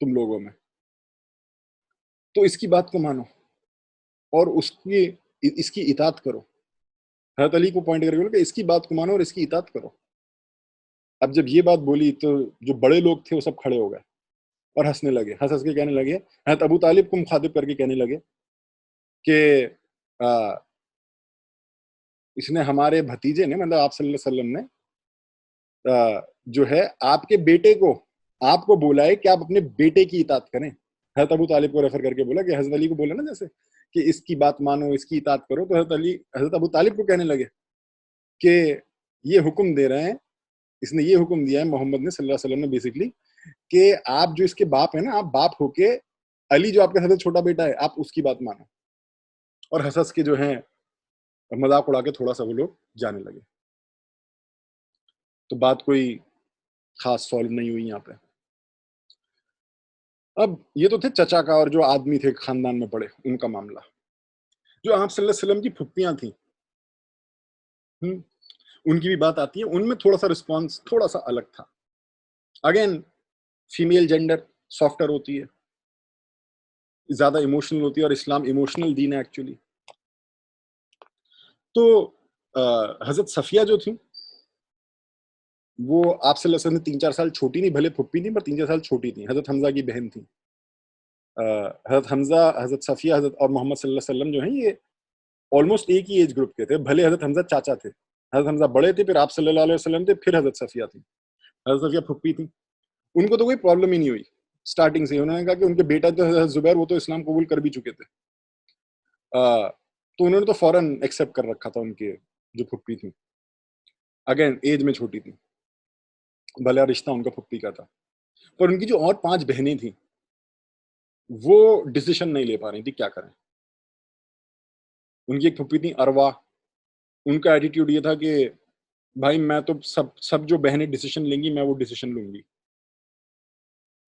تم لوگوں میں. تو اس کی بات کو مانو اور اس کی اطاعت کرو. حضرت علی کو پوائنٹ کر کے بولا کہ اس کی بات کو مانو اور اس کی اطاعت کرو. اب جب یہ بات بولی تو جو بڑے لوگ تھے وہ سب کھڑے ہو گئے اور ہنسنے لگے، ہنس کے کہنے لگے، حضرت ابو طالب کو مخاطب کر کے کہنے لگے کہ اس نے، ہمارے بھتیجے نے، مطلب آپ صلی اللہ علیہ وسلم نے جو ہے آپ کے بیٹے کو، آپ کو بولا ہے کہ آپ اپنے بیٹے کی اطاعت کریں. حضرت ابو طالب کو ریفر کر کے بولا کہ حضرت علی کو بولا نا جیسے کہ اس کی بات مانو، اس کی اطاعت کرو. تو حضرت ابو طالب کو کہنے لگے کہ یہ حکم دے رہے ہیں، اس نے یہ حکم دیا ہے محمد نے صلی اللہ علیہ وسلم نے بیسکلی، کہ آپ جو اس کے باپ ہیں نا، آپ باپ ہو کے علی جو آپ کا سب سے چھوٹا بیٹا ہے، آپ اس کی بات مانو. اور ہنس کے جو ہیں مذاق اڑا کے تھوڑا سا وہ لوگ جانے لگے. تو بات کوئی خاص سالو نہیں ہوئی یہاں پہ. اب یہ تو تھے چچا کا، اور جو آدمی تھے خاندان میں بڑے، ان کا معاملہ. جو آپ صلی اللہ علیہ وسلم کی پھپھیاں تھیں، ان کی بھی بات آتی ہے. ان میں تھوڑا سا رسپانس تھوڑا سا الگ تھا. اگین فیمیل جینڈر سافٹر ہوتی ہے، زیادہ ایموشنل ہوتی ہے، اور اسلام ایموشنل دین ہے ایکچولی. تو حضرت صفیہ جو تھیں وہ آپ صلی اللہ علیہ وسلم سے 3-4 سال چھوٹی نہیں، بھلے پھپھی تھیں پر 3-4 سال چھوٹی تھیں. حضرت حمزہ کی بہن تھیں. حضرت حمزہ، حضرت صفیہ، حضرت اور محمد صلی اللہ علیہ وسلم جو ہیں یہ آلموسٹ ایک ہی ایج گروپ کے تھے. بھلے حضرت حمزہ چاچا تھے، حضرت حمزہ بڑے تھے، پھر آپ صلی اللہ علیہ وسلم تھے، پھر حضرت صفیہ تھی. حضرت صفیہ پھپھی تھی. ان کو تو کوئی پرابلم ہی نہیں ہوئی اسٹارٹنگ سے. انہوں نے کہا کہ ان کے بیٹا جو حضرت زبیر، وہ تو اسلام قبول کر بھی چکے تھے. تو انہوں نے تو فوراً ایکسیپٹ کر رکھا تھا ان کے جو پھپھی تھیں. اگین ایج میں چھوٹی تھی، بھلا رشتہ ان کا پھپھی کا تھا. پر ان کی جو اور 5 بہنیں تھیں وہ ڈیسیشن نہیں لے پا رہی تھی کیا کریں. ان کی ایک پھپھی تھی اروا. ان کا ایٹیٹیوڈ یہ تھا کہ بھائی میں تو سب جو بہنیں ڈیسیشن لیں گی میں وہ ڈیسیشن لوں گی.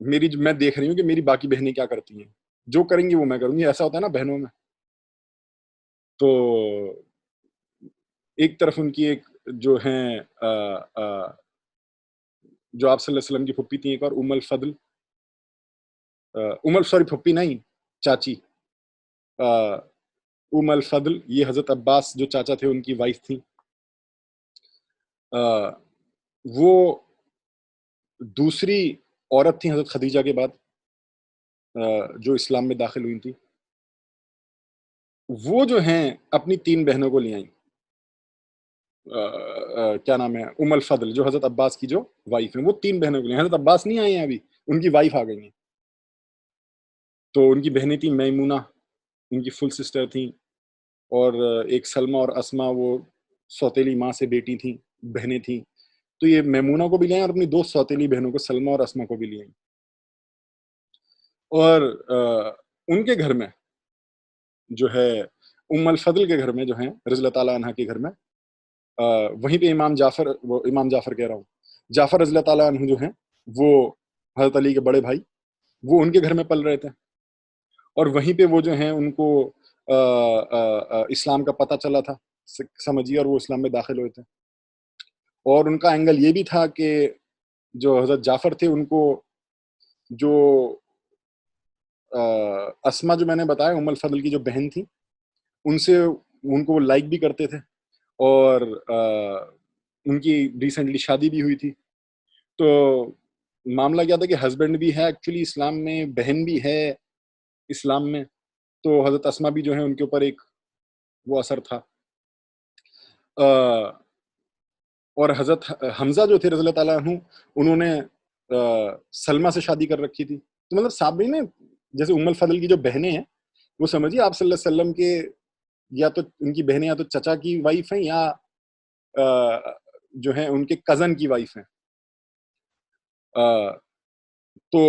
میں دیکھ رہی ہوں کہ میری باقی بہنیں کیا کرتی ہیں، جو کریں گی وہ میں کروں گی. ایسا ہوتا ہے نا بہنوں میں. تو ایک طرف ان کی ایک جو ہیں جو آپ صلی اللہ علیہ وسلم کی پھپھی تھی، ایک اور ام الفضل، سوری پھپھی نہیں، چاچی. ام الفضل، یہ حضرت عباس جو چاچا تھے ان کی وائف تھی. وہ دوسری عورت تھی حضرت خدیجہ کے بعد جو اسلام میں داخل ہوئی تھی. وہ جو ہیں اپنی 3 بہنوں کو لے آئیں. کیا نام ہے، ام الفضل جو حضرت عباس کی جو وائف ہیں، وہ 3 بہنوں کو لے آئیں. حضرت عباس نہیں آئے ہیں ابھی، ان کی وائف آ گئی ہیں. تو ان کی بہنیں تھیں میمونہ، ان کی فل سسٹر تھیں، اور ایک سلمہ اور اسما وہ سوتیلی ماں سے بیٹی تھیں، بہنیں تھیں. تو یہ میمونہ کو بھی لے آئیں اور اپنی 2 سوتیلی بہنوں کو سلمہ اور اسما کو بھی لے آئیں. اور ان کے گھر میں جو ہے ام الفضل کے گھر میں جو ہیں رضی اللہ تعالیٰ عنہ کے گھر میں وہیں پہ امام جعفر کہہ رہا ہوں، جعفر رضی اللہ تعالیٰ عنہ جو ہیں وہ حضرت علی کے بڑے بھائی، وہ ان کے گھر میں پل رہے تھے. اور وہیں پہ وہ جو ہیں ان کو اسلام کا پتہ چلا تھا سمجھیے، اور وہ اسلام میں داخل ہوئے تھے. اور ان کا اینگل یہ بھی تھا کہ جو حضرت جعفر تھے ان کو جو اسما جو میں نے بتایا ام الفضل کی جو بہن تھی، ان کو وہ لائک بھی کرتے تھے، اور ان کی ریسنٹلی شادی بھی ہوئی تھی. تو معاملہ کیا تھا کہ ہسبینڈ بھی ہے ایکچولی اسلام میں، بہن بھی ہے اسلام میں. تو حضرت اسما بھی جو ہے ان کے اوپر ایک وہ اثر تھا. اور حضرت حمزہ جو تھے رضی اللہ تعالیٰ عنہ، انہوں نے سلمہ سے شادی کر رکھی تھی. تو مطلب صاحب نے جیسے ام الفضل کی جو بہنیں ہیں وہ سمجھیے آپ صلی اللہ علیہ وسلم کے یا تو ان کی بہنیں یا تو چچا کی وائف ہیں یا جو ہیں ان کے کزن کی وائف ہیں. تو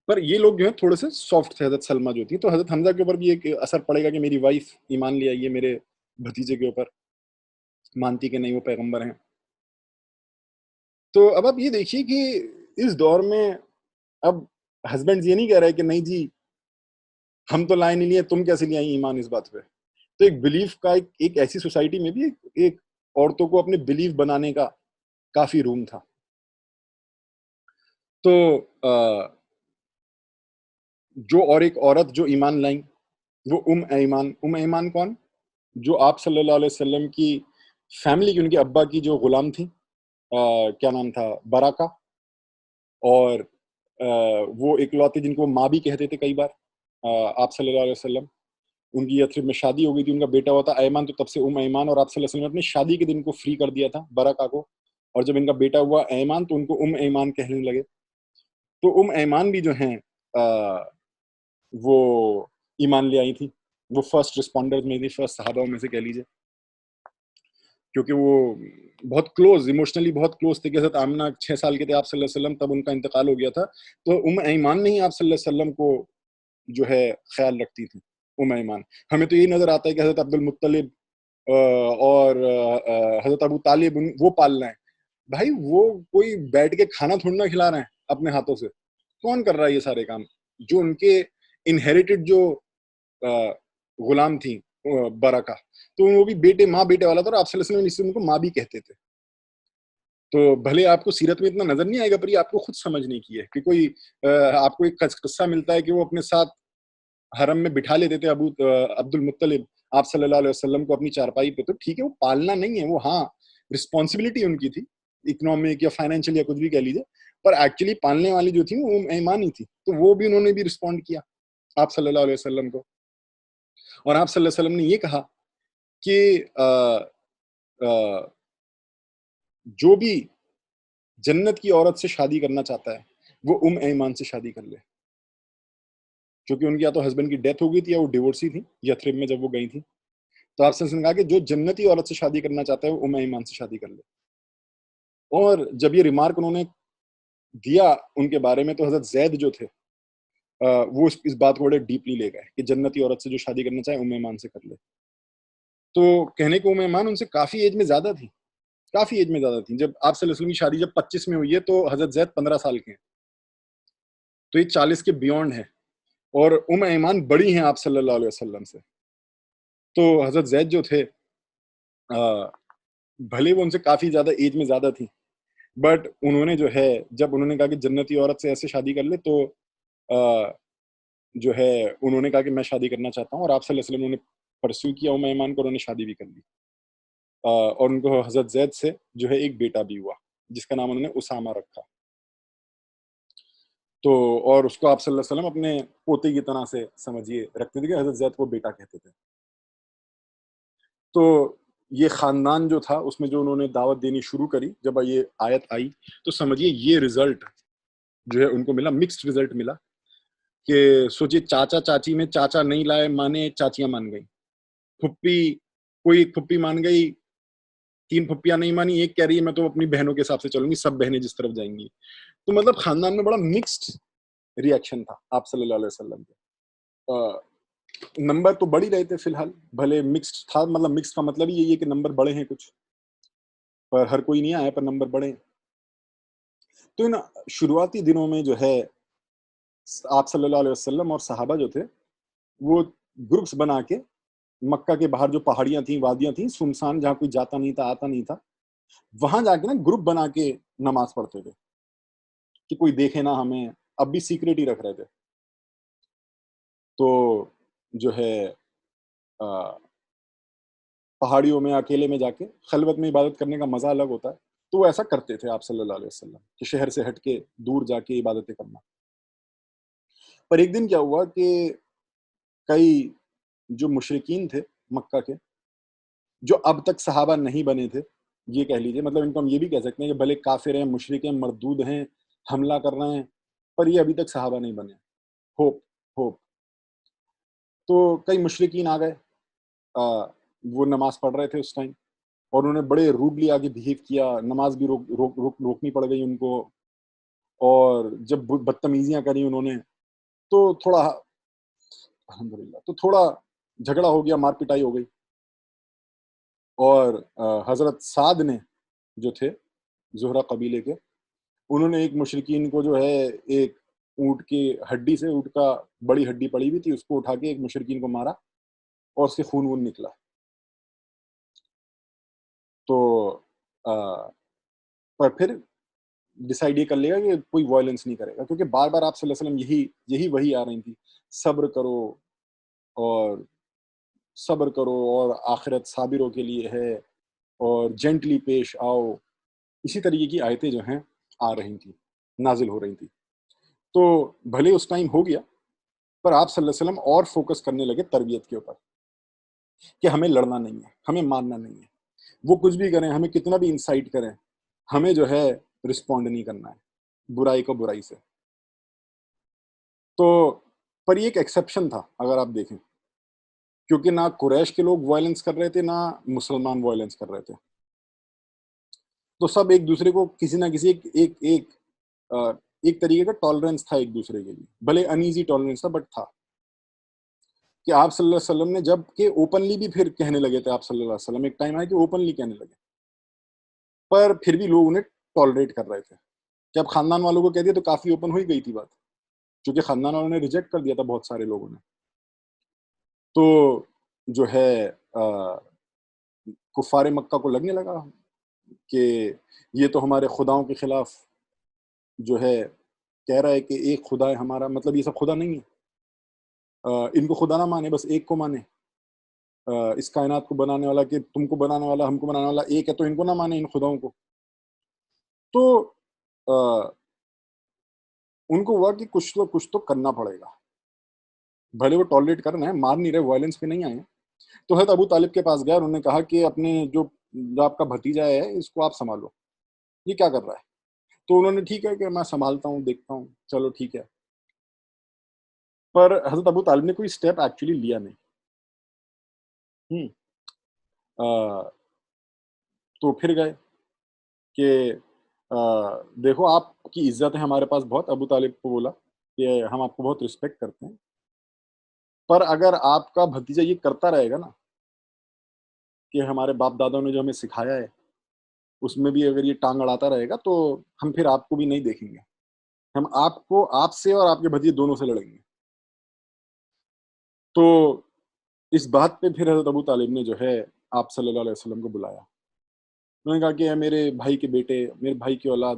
پر یہ لوگ جو ہیں تھوڑے سے سافٹ تھے. حضرت سلمہ جو تھی، تو حضرت حمزہ کے اوپر بھی ایک اثر پڑے گا کہ میری وائف ایمان لے آئی ہے میرے بھتیجے کے اوپر، مانتی کہ نہیں وہ پیغمبر ہیں. تو اب آپ یہ دیکھیے کہ اس دور میں اب ہسبینڈ یہ نہیں کہہ رہے کہ نہیں جی ہم تو لائے نہیں لیے، تم کیسے لے آئی ایمان اس بات پہ. تو ایک بلیف کا ایک ایسی سوسائٹی میں بھی ایک عورتوں کو اپنے بلیف بنانے کا کافی روم تھا. تو جو اور ایک عورت جو ایمان لائیں وہ ام ایمان کون؟ جو آپ صلی اللہ علیہ وسلم کی فیملی کی، ان کے ابا کی جو غلام تھی، کیا نام تھا، براکہ. اور وہ اکلوتے جن کو ماں بھی کہتے تھے کئی بار آپ صلی اللہ علیہ وسلم. ان کی یثرب میں شادی ہو گئی تھی، ان کا بیٹا ہوا تھا ایمان، تو تب سے ام ایمان. اور آپ صلی اللہ علیہ وسلم نے اپنی شادی کے دن کو فری کر دیا تھا براکہ کو، اور جب ان کا بیٹا ہوا ایمان تو ان کو ام ایمان کہنے لگے. تو ام ایمان بھی جو ہیں وہ ایمان لے آئی تھی. وہ فرسٹ رسپونڈر میں تھی، فرسٹ صحابہ میں سے کہہ لیجیے، کیونکہ وہ بہت کلوز، ایموشنلی بہت کلوز تھے. کہ حضرت آمنہ 6 سال کے تھے آپ صلی اللہ علیہ وسلم تب ان کا انتقال ہو گیا تھا. تو ام ایمان نے ہی آپ صلی اللہ علیہ وسلم کو جو ہے خیال رکھتی تھی. ام ایمان ہمیں تو یہی نظر آتا ہے کہ حضرت عبد المطلب اور حضرت ابو طالب وہ پال رہے ہیں. بھائی وہ کوئی بیٹھ کے کھانا تھوڑی نہ کھلا رہے ہیں اپنے ہاتھوں سے، کون کر رہا ہے یہ سارے کام؟ جو ان کے انہیریٹڈ جو غلام تھی برکہ، تو وہ بھی بیٹے ماں بیٹے والا تھا، اور آپ صلی اللہ علیہ وسلم ان کو ماں بھی کہتے تھے. تو بھلے آپ کو سیرت میں اتنا نظر نہیں آئے گا، پر یہ آپ کو خود سمجھنے کی ہے کہ کوئی آپ کو ایک قصہ ملتا ہے کہ وہ اپنے ساتھ حرم میں بٹھا لیتے تھے عبد المطلب آپ صلی اللہ علیہ وسلم کو اپنی چارپائی پہ. تو ٹھیک ہے وہ پالنا نہیں ہے، وہ ہاں رسپانسبلٹی ان کی تھی، اکنامک یا فائنینشیل یا کچھ بھی کہہ لیجیے، پر ایکچولی پالنے والی جو تھی وہ ایمان ہی تھی. تو وہ بھی انہوں نے بھی رسپونڈ کیا آپ صلی اللہ علیہ وسلم کو. اور آپ صلی اللہ علیہ وسلم نے یہ کہا کہ جو بھی جنت کی عورت سے شادی کرنا چاہتا ہے وہ ام ایمان سے شادی کر لے، کیونکہ ان کی یا تو ہسبینڈ کی ڈیتھ ہو گئی تھی یا وہ ڈیورسی تھی یثرب میں جب وہ گئی تھی. تو آپ سے کہا کہ جو جنتی عورت سے شادی کرنا چاہتا ہے وہ ام ایمان سے شادی کر لے. اور جب یہ ریمارک انہوں نے دیا ان کے بارے میں، تو حضرت زید جو تھے وہ اس بات کو بڑے ڈیپلی لے گئے کہ جنتی عورت سے جو شادی کرنا چاہے ام ایمان سے کر لے. تو کہنے کو ام ایمان ان سے کافی ایج میں زیادہ تھی، کافی ایج میں زیادہ تھیں. جب آپ صلی اللہ علیہ وسلم کی شادی جب 25 میں ہوئی ہے تو حضرت زید 15 سال کے ہیں، تو یہ 40 کے بیونڈ ہے. اور ام ایمان بڑی ہیں آپ صلی اللہ علیہ وسلم سے. تو حضرت زید جو تھے بھلے وہ ان سے کافی زیادہ ایج میں زیادہ تھی، بٹ انہوں نے جو ہے جب انہوں نے کہا کہ جنتی عورت سے ایسے شادی کر لے، تو جو ہے انہوں نے کہا کہ میں شادی کرنا چاہتا ہوں، اور آپ صلی اللہ علیہ وسلم نے پرسیو کیا ایمان کو، انہوں نے شادی بھی کر لی، اور ان کو حضرت زید سے جو ہے ایک بیٹا بھی ہوا جس کا نام انہوں نے اسامہ رکھا۔ تو اور اس کو آپ صلی اللہ علیہ وسلم اپنے پوتے کی طرح سے سمجھیے رکھتے تھے کہ حضرت زید کو بیٹا کہتے تھے۔ تو یہ خاندان جو تھا اس میں جو انہوں نے دعوت دینی شروع کری، جب یہ آیت آئی تو سمجھیے یہ رزلٹ جو ہے ان کو ملا، مکسڈ رزلٹ ملا، کہ سوچیے چاچا چاچی میں چاچا نہیں لائے مانے، چاچیاں مان گئی، پھپھی کوئی پھپھی مان گئی، 3 پھپھیاں نہیں مانی، ایک کہہ رہی ہے میں تو اپنی بہنوں کے حساب سے چلوں گی، سب بہنیں جس طرف جائیں گی۔ تو مطلب خاندان میں بڑا مکسڈ ری ایکشن تھا آپ صلی اللہ علیہ وسلم کے۔ نمبر تو بڑھ ہی رہے تھے فی الحال، بھلے مکسڈ تھا، مطلب مکس کا مطلب یہی ہے کہ نمبر بڑے ہیں کچھ، پر ہر کوئی نہیں آیا، پر نمبر بڑے۔ تو ان شروعاتی دنوں میں جو ہے آپ صلی اللہ علیہ وسلم اور صحابہ جو تھے وہ گروپس بنا کے مکہ کے باہر جو پہاڑیاں تھیں، وادیاں تھیں سنسان، جہاں کوئی جاتا نہیں تھا آتا نہیں تھا، وہاں جا کے نا گروپ بنا کے نماز پڑھتے تھے کہ کوئی دیکھے نہ ہمیں، اب بھی سیکریٹ ہی رکھ رہے تھے۔ تو جو ہے پہاڑیوں میں اکیلے میں جا کے خلوت میں عبادت کرنے کا مزہ الگ ہوتا ہے، تو وہ ایسا کرتے تھے آپ صلی اللہ علیہ وسلم کہ شہر سے ہٹ کے دور جا کے عبادتیں کرنا۔ پر ایک دن کیا ہوا کہ کئی جو مشرکین تھے مکہ کے، جو اب تک صحابہ نہیں بنے تھے، یہ کہہ لیجیے، مطلب ان کو ہم یہ بھی کہہ سکتے ہیں کہ بھلے کافر ہیں، مشرک ہیں، مردود ہیں، حملہ کر رہے ہیں، پر یہ ابھی تک صحابہ نہیں بنے، ہوپ ہوپ۔ تو کئی مشرکین آ گئے، وہ نماز پڑھ رہے تھے اس ٹائم، اور انہوں نے بڑے روڈلی آگے بہیو کیا، نماز بھی روکنی پڑ گئی ان کو، اور جب بدتمیزیاں کری انہوں نے تو تھوڑا الحمدللہ تو تھوڑا جھگڑا ہو گیا، مار پٹائی ہو گئی، اور حضرت سعد نے جو تھے زہرہ قبیلے کے، انہوں نے ایک مشرکین کو جو ہے ایک اونٹ کی ہڈی سے، اونٹ کا بڑی ہڈی پڑی ہوئی تھی، اس کو اٹھا کے ایک مشرکین کو مارا اور اس سے خون وون نکلا۔ تو پر پھر ڈیسائیڈ یہ کر لیا کہ کوئی وائلنس نہیں کرے گا، کیونکہ بار بار آپ صلی اللہ علیہ وسلم یہی وہی آ رہی تھی، صبر کرو اور صبر کرو، اور آخرت صابروں کے لیے ہے، اور جینٹلی پیش آؤ، اسی طریقے کی آیتیں جو ہیں آ رہی تھیں، نازل ہو رہی تھیں۔ تو بھلے اس ٹائم ہو گیا، پر آپ صلی اللہ علیہ وسلم اور فوکس کرنے لگے تربیت کے اوپر، کہ ہمیں لڑنا نہیں ہے، ہمیں ماننا نہیں ہے، وہ کچھ بھی کریں، ہمیں کتنا بھی انسائٹ کریں، ہمیں جو ہے رسپونڈ نہیں کرنا ہے برائی کو برائی سے۔ تو پر یہ ایک ایکسیپشن تھا اگر آپ دیکھیں، کیونکہ نہ قریش کے لوگ وائلنس کر رہے تھے، نہ مسلمان وائلنس کر رہے تھے، تو سب ایک دوسرے کو کسی نہ کسی ایک طریقے کا ٹالرنس تھا ایک دوسرے کے لیے، بھلے انیزی ٹالرنس تھا بٹ تھا، کہ آپ صلی اللہ علیہ وسلم نے جب کہ اوپنلی بھی پھر کہنے لگے تھے، آپ صلی اللہ علیہ وسلم ایک ٹائم آیا کہ اوپنلی کہنے لگے، پر پھر بھی لوگ انہیں ٹالریٹ کر رہے تھے، کہ اب خاندان والوں کو کہہ دیا تو کافی اوپن ہوئی گئی تھی بات، کیونکہ خاندان والوں نے ریجیکٹ کر دیا تھا بہت سارے لوگوں نے۔ تو جو ہے کفار مکہ کو لگنے لگا کہ یہ تو ہمارے خداؤں کے خلاف جو ہے کہہ رہا ہے کہ ایک خدا ہے ہمارا، مطلب یہ سب خدا نہیں ہے، ان کو خدا نہ مانے، بس ایک کو مانے، اس کائنات کو بنانے والا، کہ تم کو بنانے والا، ہم کو بنانے والا ایک ہے، تو ان کو نہ مانے، ان خداؤں کو۔ تو ان کو ہوا کہ کچھ تو کرنا پڑے گا، بھلے وہ ٹالریٹ کر رہے ہیں، مار نہیں رہے، وائلنس پہ نہیں آئے ہیں۔ تو حضرت ابو طالب کے پاس گیا، انہوں نے کہا کہ اپنے جو آپ کا بھتیجا ہے اس کو آپ سنبھالو، یہ کیا کر رہا ہے؟ تو انہوں نے ٹھیک ہے کہ میں سنبھالتا ہوں، دیکھتا ہوں، چلو ٹھیک ہے۔ پر حضرت ابو طالب نے کوئی اسٹیپ ایکچولی لیا نہیں۔ تو پھر گئے کہ دیکھو آپ کی عزت ہے ہمارے پاس بہت، ابو طالب کو بولا کہ ہم آپ کو بہت رسپیکٹ کرتے ہیں، پر اگر آپ کا بھتیجا یہ کرتا رہے گا نا کہ ہمارے باپ دادوں نے جو ہمیں سکھایا ہے اس میں بھی اگر یہ ٹانگ اڑاتا رہے گا تو ہم پھر آپ کو بھی نہیں دیکھیں گے، ہم آپ سے اور آپ کے بھتیجے دونوں سے لڑیں گے۔ تو اس بات پہ پھر حضرت ابو طالب نے جو ہے آپ صلی اللہ علیہ وسلم کو بلایا، انہوں نے کہا کہ اے میرے بھائی کے بیٹے، میرے بھائی کی اولاد،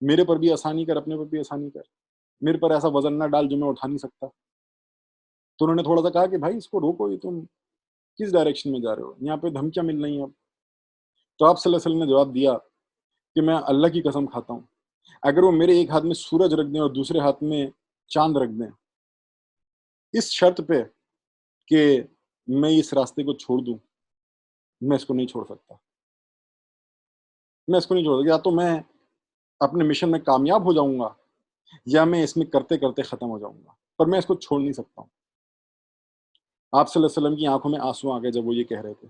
میرے پر بھی آسانی کر، اپنے پر بھی آسانی کر، میرے پر ایسا وزن نہ ڈال جو میں اٹھا نہیں سکتا. تو انہوں نے تھوڑا سا کہا کہ بھائی اس کو روکو، یہ تم کس ڈائریکشن میں جا رہے ہو، یہاں پہ دھمکیاں مل رہی ہیں. اب تو آپ صلی اللہ علیہ وسلم نے جواب دیا کہ میں اللہ کی قسم کھاتا ہوں، اگر وہ میرے ایک ہاتھ میں سورج رکھ دیں اور دوسرے ہاتھ میں چاند رکھ دیں، اس شرط پہ کہ میں اس راستے کو چھوڑ دوں، میں اس کو نہیں چھوڑ سکتا. میں اس کو نہیں چھوڑ سکتا. یا تو میں اپنے مشن میں کامیاب ہو جاؤں گا یا میں اس میں کرتے کرتے ختم ہو جاؤں گا، پر میں اس کو چھوڑ نہیں سکتا ہوں. آپ صلی اللہ علیہ وسلم کی آنکھوں میں آنسو آ گئے جب وہ یہ کہہ رہے تھے،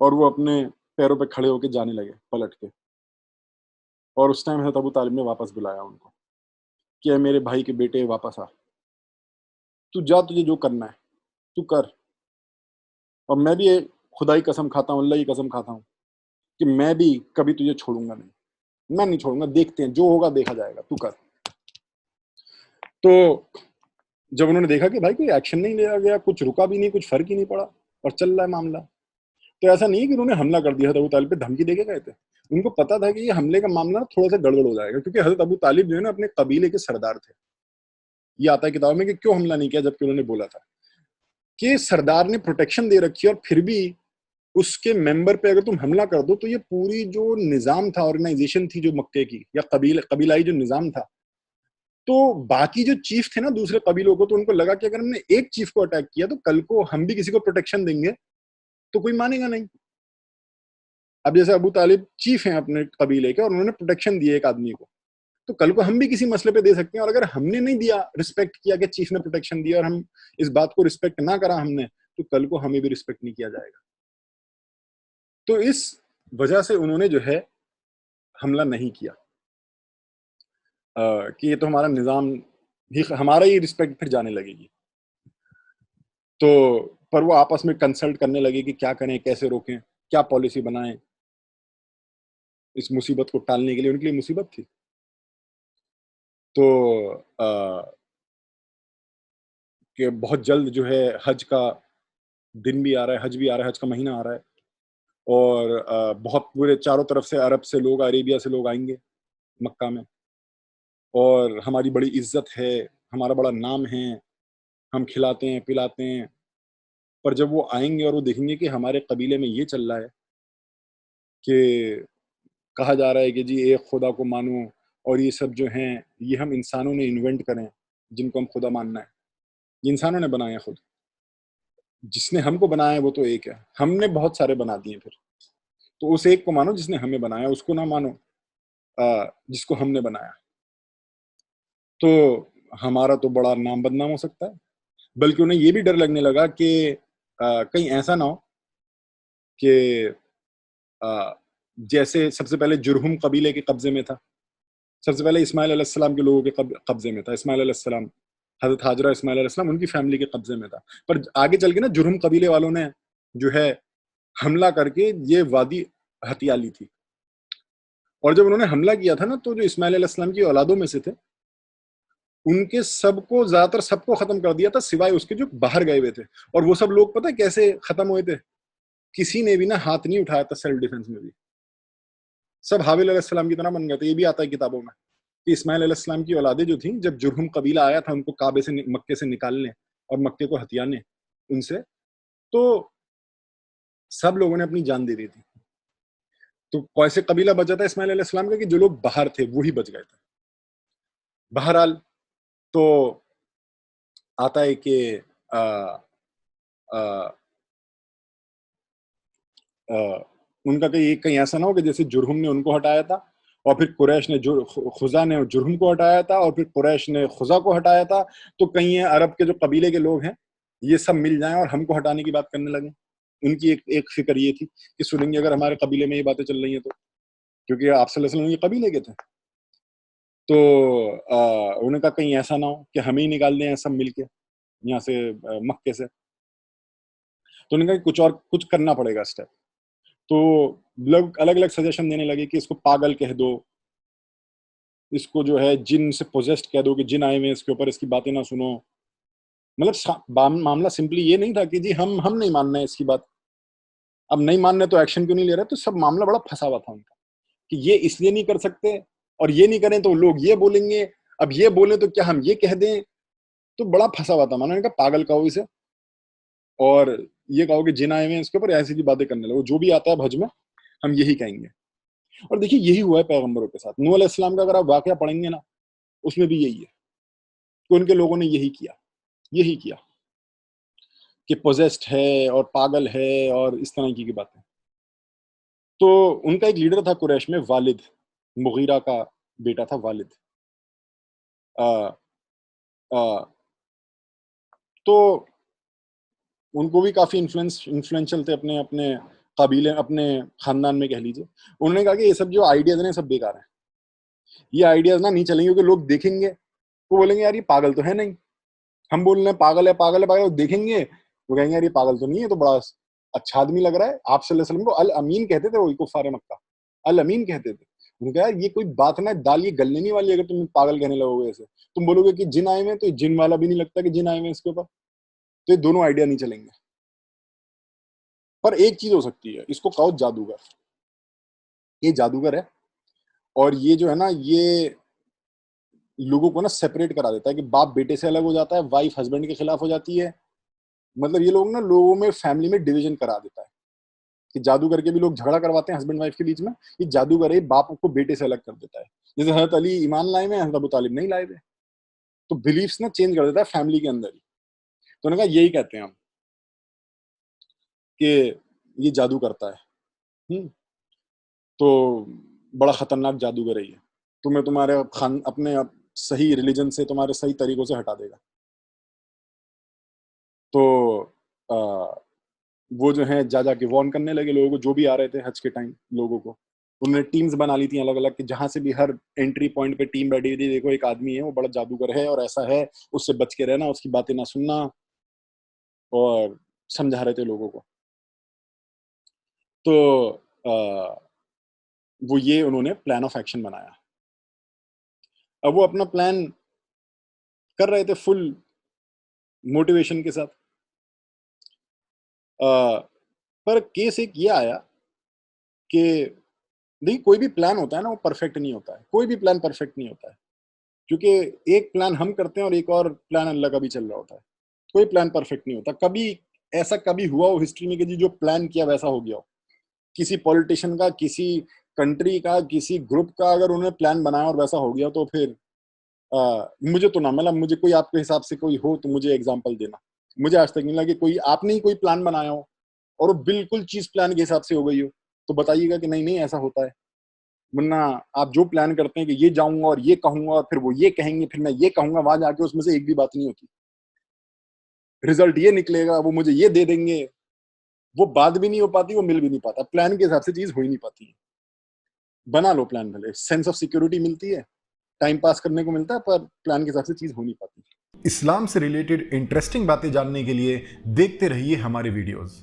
اور وہ اپنے پیروں پہ کھڑے ہو کے جانے لگے پلٹ کے. اور اس ٹائم حضرت ابو طالب نے واپس بلایا ان کو کہ اے میرے بھائی کے بیٹے واپس آ، تو جا، تجھے جو کرنا ہے تو کر، اور میں بھی خدا کی قسم کھاتا ہوں، اللہ کی قسم کھاتا ہوں کہ میں بھی کبھی تجھے چھوڑوں گا نہیں، میں نہیں چھوڑوں گا، دیکھتے ہیں جو ہوگا دیکھا جائے گا، تو کر. تو جب انہوں نے دیکھا کہ بھائی کوئی ایکشن نہیں لیا گیا، کچھ رکا بھی نہیں، کچھ فرق ہی نہیں پڑا اور چل رہا ہے معاملہ، تو ایسا نہیں کہ انہوں نے حملہ کر دیا. حضرت ابو طالب پہ دھمکی دے کے گئے تھے. ان کو پتا تھا کہ یہ حملے کا معاملہ تھوڑا سا گڑبڑ ہو جائے گا، کیونکہ حضرت ابو طالب جو ہے نا اپنے قبیلے کے سردار تھے. یہ آتا ہے کتاب میں کہ کیوں حملہ نہیں کیا، جبکہ انہوں نے بولا تھا کہ سردار نے پروٹیکشن دے رکھی ہے، اور پھر بھی اس کے ممبر پہ اگر تم حملہ کر دو تو یہ پوری جو نظام تھا، آرگنائزیشن تھی جو مکے کی، یا قبیلائی جو نظام تھا، تو باقی جو چیف تھے نا دوسرے قبیلوں کو، تو ان کو لگا کہ اگر ہم نے ایک چیف کو اٹیک کیا تو کل کو ہم بھی کسی کو پروٹیکشن دیں گے تو کوئی مانے گا نہیں. اب جیسے ابو طالب چیف ہیں اپنے قبیلے کے اور انہوں نے پروٹیکشن دی ایک آدمی کو، تو کل کو ہم بھی کسی مسئلے پہ دے سکتے ہیں، اور اگر ہم نے نہیں دیا، رسپیکٹ کیا کہ چیف نے پروٹیکشن دیا، اور ہم اس بات کو رسپیکٹ نہ کرا ہم نے، تو کل کو ہمیں بھی رسپیکٹ نہیں کیا جائے گا. تو اس وجہ سے انہوں نے جو ہے حملہ نہیں کیا کہ یہ تو ہمارا نظام بھی، ہمارا ہی رسپیکٹ پھر جانے لگے گی. تو پر وہ آپس میں کنسلٹ کرنے لگے کہ کیا کریں، کیسے روکیں، کیا پالیسی بنائیں اس مصیبت کو ٹالنے کے لیے. ان کے لیے مصیبت تھی. تو کہ بہت جلد جو ہے حج کا دن بھی آ رہا ہے، حج بھی آ رہا ہے، حج کا مہینہ آ رہا ہے، اور بہت پورے چاروں طرف سے عرب سے لوگ، عربیہ سے لوگ آئیں گے مکہ میں، اور ہماری بڑی عزت ہے، ہمارا بڑا نام ہے، ہم کھلاتے ہیں پلاتے ہیں. پر جب وہ آئیں گے اور وہ دیکھیں گے کہ ہمارے قبیلے میں یہ چل رہا ہے کہ کہا جا رہا ہے کہ جی ایک خدا کو مانو، اور یہ سب جو ہیں یہ ہم انسانوں نے انوینٹ کریں، جن کو ہم خدا ماننا ہے یہ انسانوں نے بنائے ہیں. خود جس نے ہم کو بنایا ہے وہ تو ایک ہے، ہم نے بہت سارے بنا دیے. پھر تو اس ایک کو مانو جس نے ہمیں بنایا، اس کو نہ مانو جس کو ہم نے بنایا. تو ہمارا تو بڑا نام بدنام ہو سکتا ہے. بلکہ انہیں یہ بھی ڈر لگنے لگا کہ کہیں ایسا نہ ہو کہ جیسے سب سے پہلے جرہم قبیلے کے قبضے میں تھا، سب سے پہلے اسماعیل علیہ السلام کے لوگوں کے قبضے میں تھا. اسماعیل علیہ السلام، حضرت حاجرہ اسماعیل علیہ السلام، ان کی فیملی کے قبضے میں تھا. پر آگے چل کے نا جرہم قبیلے والوں نے جو ہے حملہ کر کے یہ وادی ہتھیا لی تھی. اور جب انہوں نے حملہ کیا تھا نا، تو جو اسماعیل علیہ السلام کی اولادوں میں سے تھے ان کے سب کو، زیادہ تر سب کو ختم کر دیا تھا، سوائے اس کے جو باہر گئے ہوئے تھے. اور وہ سب لوگ پتہ کیسے ختم ہوئے تھے؟ کسی نے بھی نا ہاتھ نہیں اٹھایا تھا سیلف ڈیفنس میں بھی. سب حابیل علیہ السلام کی طرح بن گئے تھے. یہ بھی آتا ہے کتابوں میں کہ اسماعیل علیہ السلام کی اولادیں جو تھیں، جب جرہم قبیلہ آیا تھا ان کو کعبے سے، مکے سے نکالنے اور مکے کو ہتھیانے ان سے، تو سب لوگوں نے اپنی جان دے دی تھی. تو کیسے قبیلہ بچا تھا اسماعیل علیہ السلام کا؟ کہ جو لوگ باہر تھے وہی بچ گئے تھے. بہرحال تو آتا ہے کہ ان کا کہیں ایسا نہ ہو کہ جیسے جرہم نے ان کو ہٹایا تھا، اور پھر قریش نے خزا نے جرہم کو ہٹایا تھا، اور پھر قریش نے خزا کو ہٹایا تھا، تو کہیں عرب کے جو قبیلے کے لوگ ہیں یہ سب مل جائیں اور ہم کو ہٹانے کی بات کرنے لگیں. ان کی ایک فکر یہ تھی کہ سنیں گے اگر ہمارے قبیلے میں یہ باتیں چل رہی ہیں تو، کیونکہ آپ صلی اللہ علیہ وسلم یہ قبیلے کے تھے. تو انہوں نے کہا کہیں ایسا نہ ہو کہ ہمیں ہی نکال دیں سب مل کے یہاں سے، مکے سے. تو انہوں نے کہا کچھ اور کچھ کرنا پڑے گا اسٹیپ. تو لوگ الگ الگ سجیشن دینے لگے کہ اس کو پاگل کہہ دو، اس کو جو ہے جن سے پوزیسڈ کہہ دو کہ جن آئے ہوئے اس کے اوپر، اس کی باتیں نہ سنو. مطلب معاملہ سمپلی یہ نہیں تھا کہ جی ہم نہیں ماننا ہے اس کی بات، اب نہیں ماننا تو ایکشن کیوں نہیں لے رہے. تو سب معاملہ بڑا پھنسا ہوا تھا ان کا کہ یہ اس لیے نہیں کر سکتے، اور یہ نہیں کریں تو لوگ یہ بولیں گے، اب یہ بولیں تو کیا ہم یہ کہہ دیں؟ تو بڑا پھنسا ہوا تھا. میں نے کہا پاگل کہو اسے, اور یہ کہو کہ جن آئے ہوئے ہیں اس کے اوپر, ایسی باتیں کرنے لگو. جو بھی آتا ہے بھج میں ہم یہی کہیں گے. اور دیکھیے یہی ہوا ہے پیغمبروں کے ساتھ. نوح علیہ السلام کا اگر آپ واقعہ پڑھیں گے نا, اس میں بھی یہی ہے کہ ان کے لوگوں نے یہی کیا کہ پوزیسڈ ہے اور پاگل ہے اور اس طرح کی باتیں. تو ان کا ایک لیڈر تھا قریش میں, والد, مغیرہ کا بیٹا تھا والد. تو ان کو بھی کافی انفلوئنشل تھے اپنے قبیلے, اپنے خاندان میں کہہ لیجیے. انہوں نے کہا کہ یہ سب جو آئیڈیاز ہیں سب بیکار ہیں, یہ آئیڈیاز نہیں چلیں گے, کیونکہ لوگ دیکھیں گے وہ بولیں گے یار یہ پاگل تو ہے نہیں, ہم بول رہے ہیں پاگل ہے پاگل ہے پاگل, دیکھیں گے وہ کہیں گے یار یہ پاگل تو نہیں ہے, تو بڑا اچھا آدمی لگ رہا ہے. آپ صلی اللہ علیہ وسلم کو الامین کہتے تھے, وہ کفار مکہ الامین کہتے تھے. انہوں نے کہا یار یہ کوئی بات نہ, دال یہ گلنے نہیں والی. اگر تم پاگل کہنے لگو گے ایسے, تم بولو گے کہ جن آئے ہوئے, تو جن والا بھی نہیں لگتا کہ جن آئے ہوئے اس کے اوپر, تو یہ دونوں آئیڈیا نہیں چلیں گے. پر ایک چیز ہو سکتی ہے, اس کو کہو جادوگر. یہ جادوگر ہے, اور یہ جو ہے نا یہ لوگوں کو نا سیپریٹ کرا دیتا ہے, کہ باپ بیٹے سے الگ ہو جاتا ہے, وائف ہسبینڈ کے خلاف ہو جاتی ہے. مطلب یہ لوگ نا لوگوں میں فیملی میں ڈویژن کرا دیتا ہے, کہ جادو کر کے بھی لوگ جھگڑا کرواتے ہیں ہسبینڈ وائف کے بیچ میں. یہ جادوگر ہے, باپ کو بیٹے سے الگ کر دیتا ہے. جیسے حضرت علی ایمان لائے ہوئے, حضرت ابو طالب نہیں لائے ہوئے, تو بلیفس نا چینج کر دیتا ہے فیملی کے اندر ہی. تو انہوں نے کہا یہی کہتے ہیں ہم کہ یہ جادو کرتا ہے. تو بڑا خطرناک جادوگر ہے یہ, تمہیں تمہارے اپنے صحیح ریلیجن سے, تمہارے صحیح طریقوں سے ہٹا دے گا. تو وہ جو ہیں جا کے وارن کرنے لگے لوگوں کو, جو بھی آ رہے تھے حج کے ٹائم لوگوں کو. انہوں نے ٹیمز بنا لی تھیں الگ الگ, کہ جہاں سے بھی ہر انٹری پوائنٹ پہ ٹیم بیٹھی ہوئی تھی, دیکھو ایک آدمی ہے وہ بڑا جادوگر ہے اور ایسا ہے, اس سے بچ کے رہنا, اس کی باتیں نہ سننا, اور سمجھا رہے تھے لوگوں کو. تو وہ یہ انہوں نے پلان آف ایکشن بنایا. اب وہ اپنا پلان کر رہے تھے فل موٹیویشن کے ساتھ. پر کیس ایک یہ آیا کہ نہیں, کوئی بھی پلان ہوتا ہے نا وہ پرفیکٹ نہیں ہوتا ہے, کوئی بھی پلان پرفیکٹ نہیں ہوتا ہے, کیونکہ ایک پلان ہم کرتے ہیں اور ایک اور پلان اللہ کا بھی چل رہا ہوتا ہے. کوئی پلان پرفیکٹ نہیں ہوتا. کبھی ایسا کبھی ہوا ہو ہسٹری میں کہ جو پلان کیا ویسا ہو گیا ہو, کسی پولیٹیشین کا, کسی کنٹری کا, کسی گروپ کا, اگر انہوں نے پلان بنایا اور ویسا ہو گیا, تو پھر مجھے تو نہ ملا. مجھے کوئی آپ کے حساب سے کوئی ہو تو مجھے ایگزامپل دینا. مجھے آج تک نہیں لگا کہ کوئی آپ نے ہی کوئی پلان بنایا ہو اور وہ بالکل چیز پلان کے حساب سے ہو گئی ہو, تو بتائیے گا کہ نہیں ایسا ہوتا ہے. ورنہ آپ جو پلان کرتے ہیں کہ یہ جاؤں گا اور یہ کہوں گا, اور پھر وہ یہ کہیں گے, پھر میں یہ کہوں گا, وہاں جا کے اس میں سے ایک بھی بات نہیں ہوتی. رزلٹ یہ نکلے گا, وہ مجھے یہ دے دیں گے, وہ بات بھی نہیں ہو پاتی, وہ مل بھی نہیں پاتا. پلان کے حساب سے چیز ہو ہی نہیں پاتی. بنا لو پلان, بھلے سینس آف سیکورٹی ملتی ہے, ٹائم پاس کرنے کو ملتا ہے, پر پلان کے حساب سے چیز ہو نہیں پاتی. اسلام سے ریلیٹڈ انٹرسٹنگ باتیں جاننے کے لیے دیکھتے رہیے ہمارے ویڈیوز.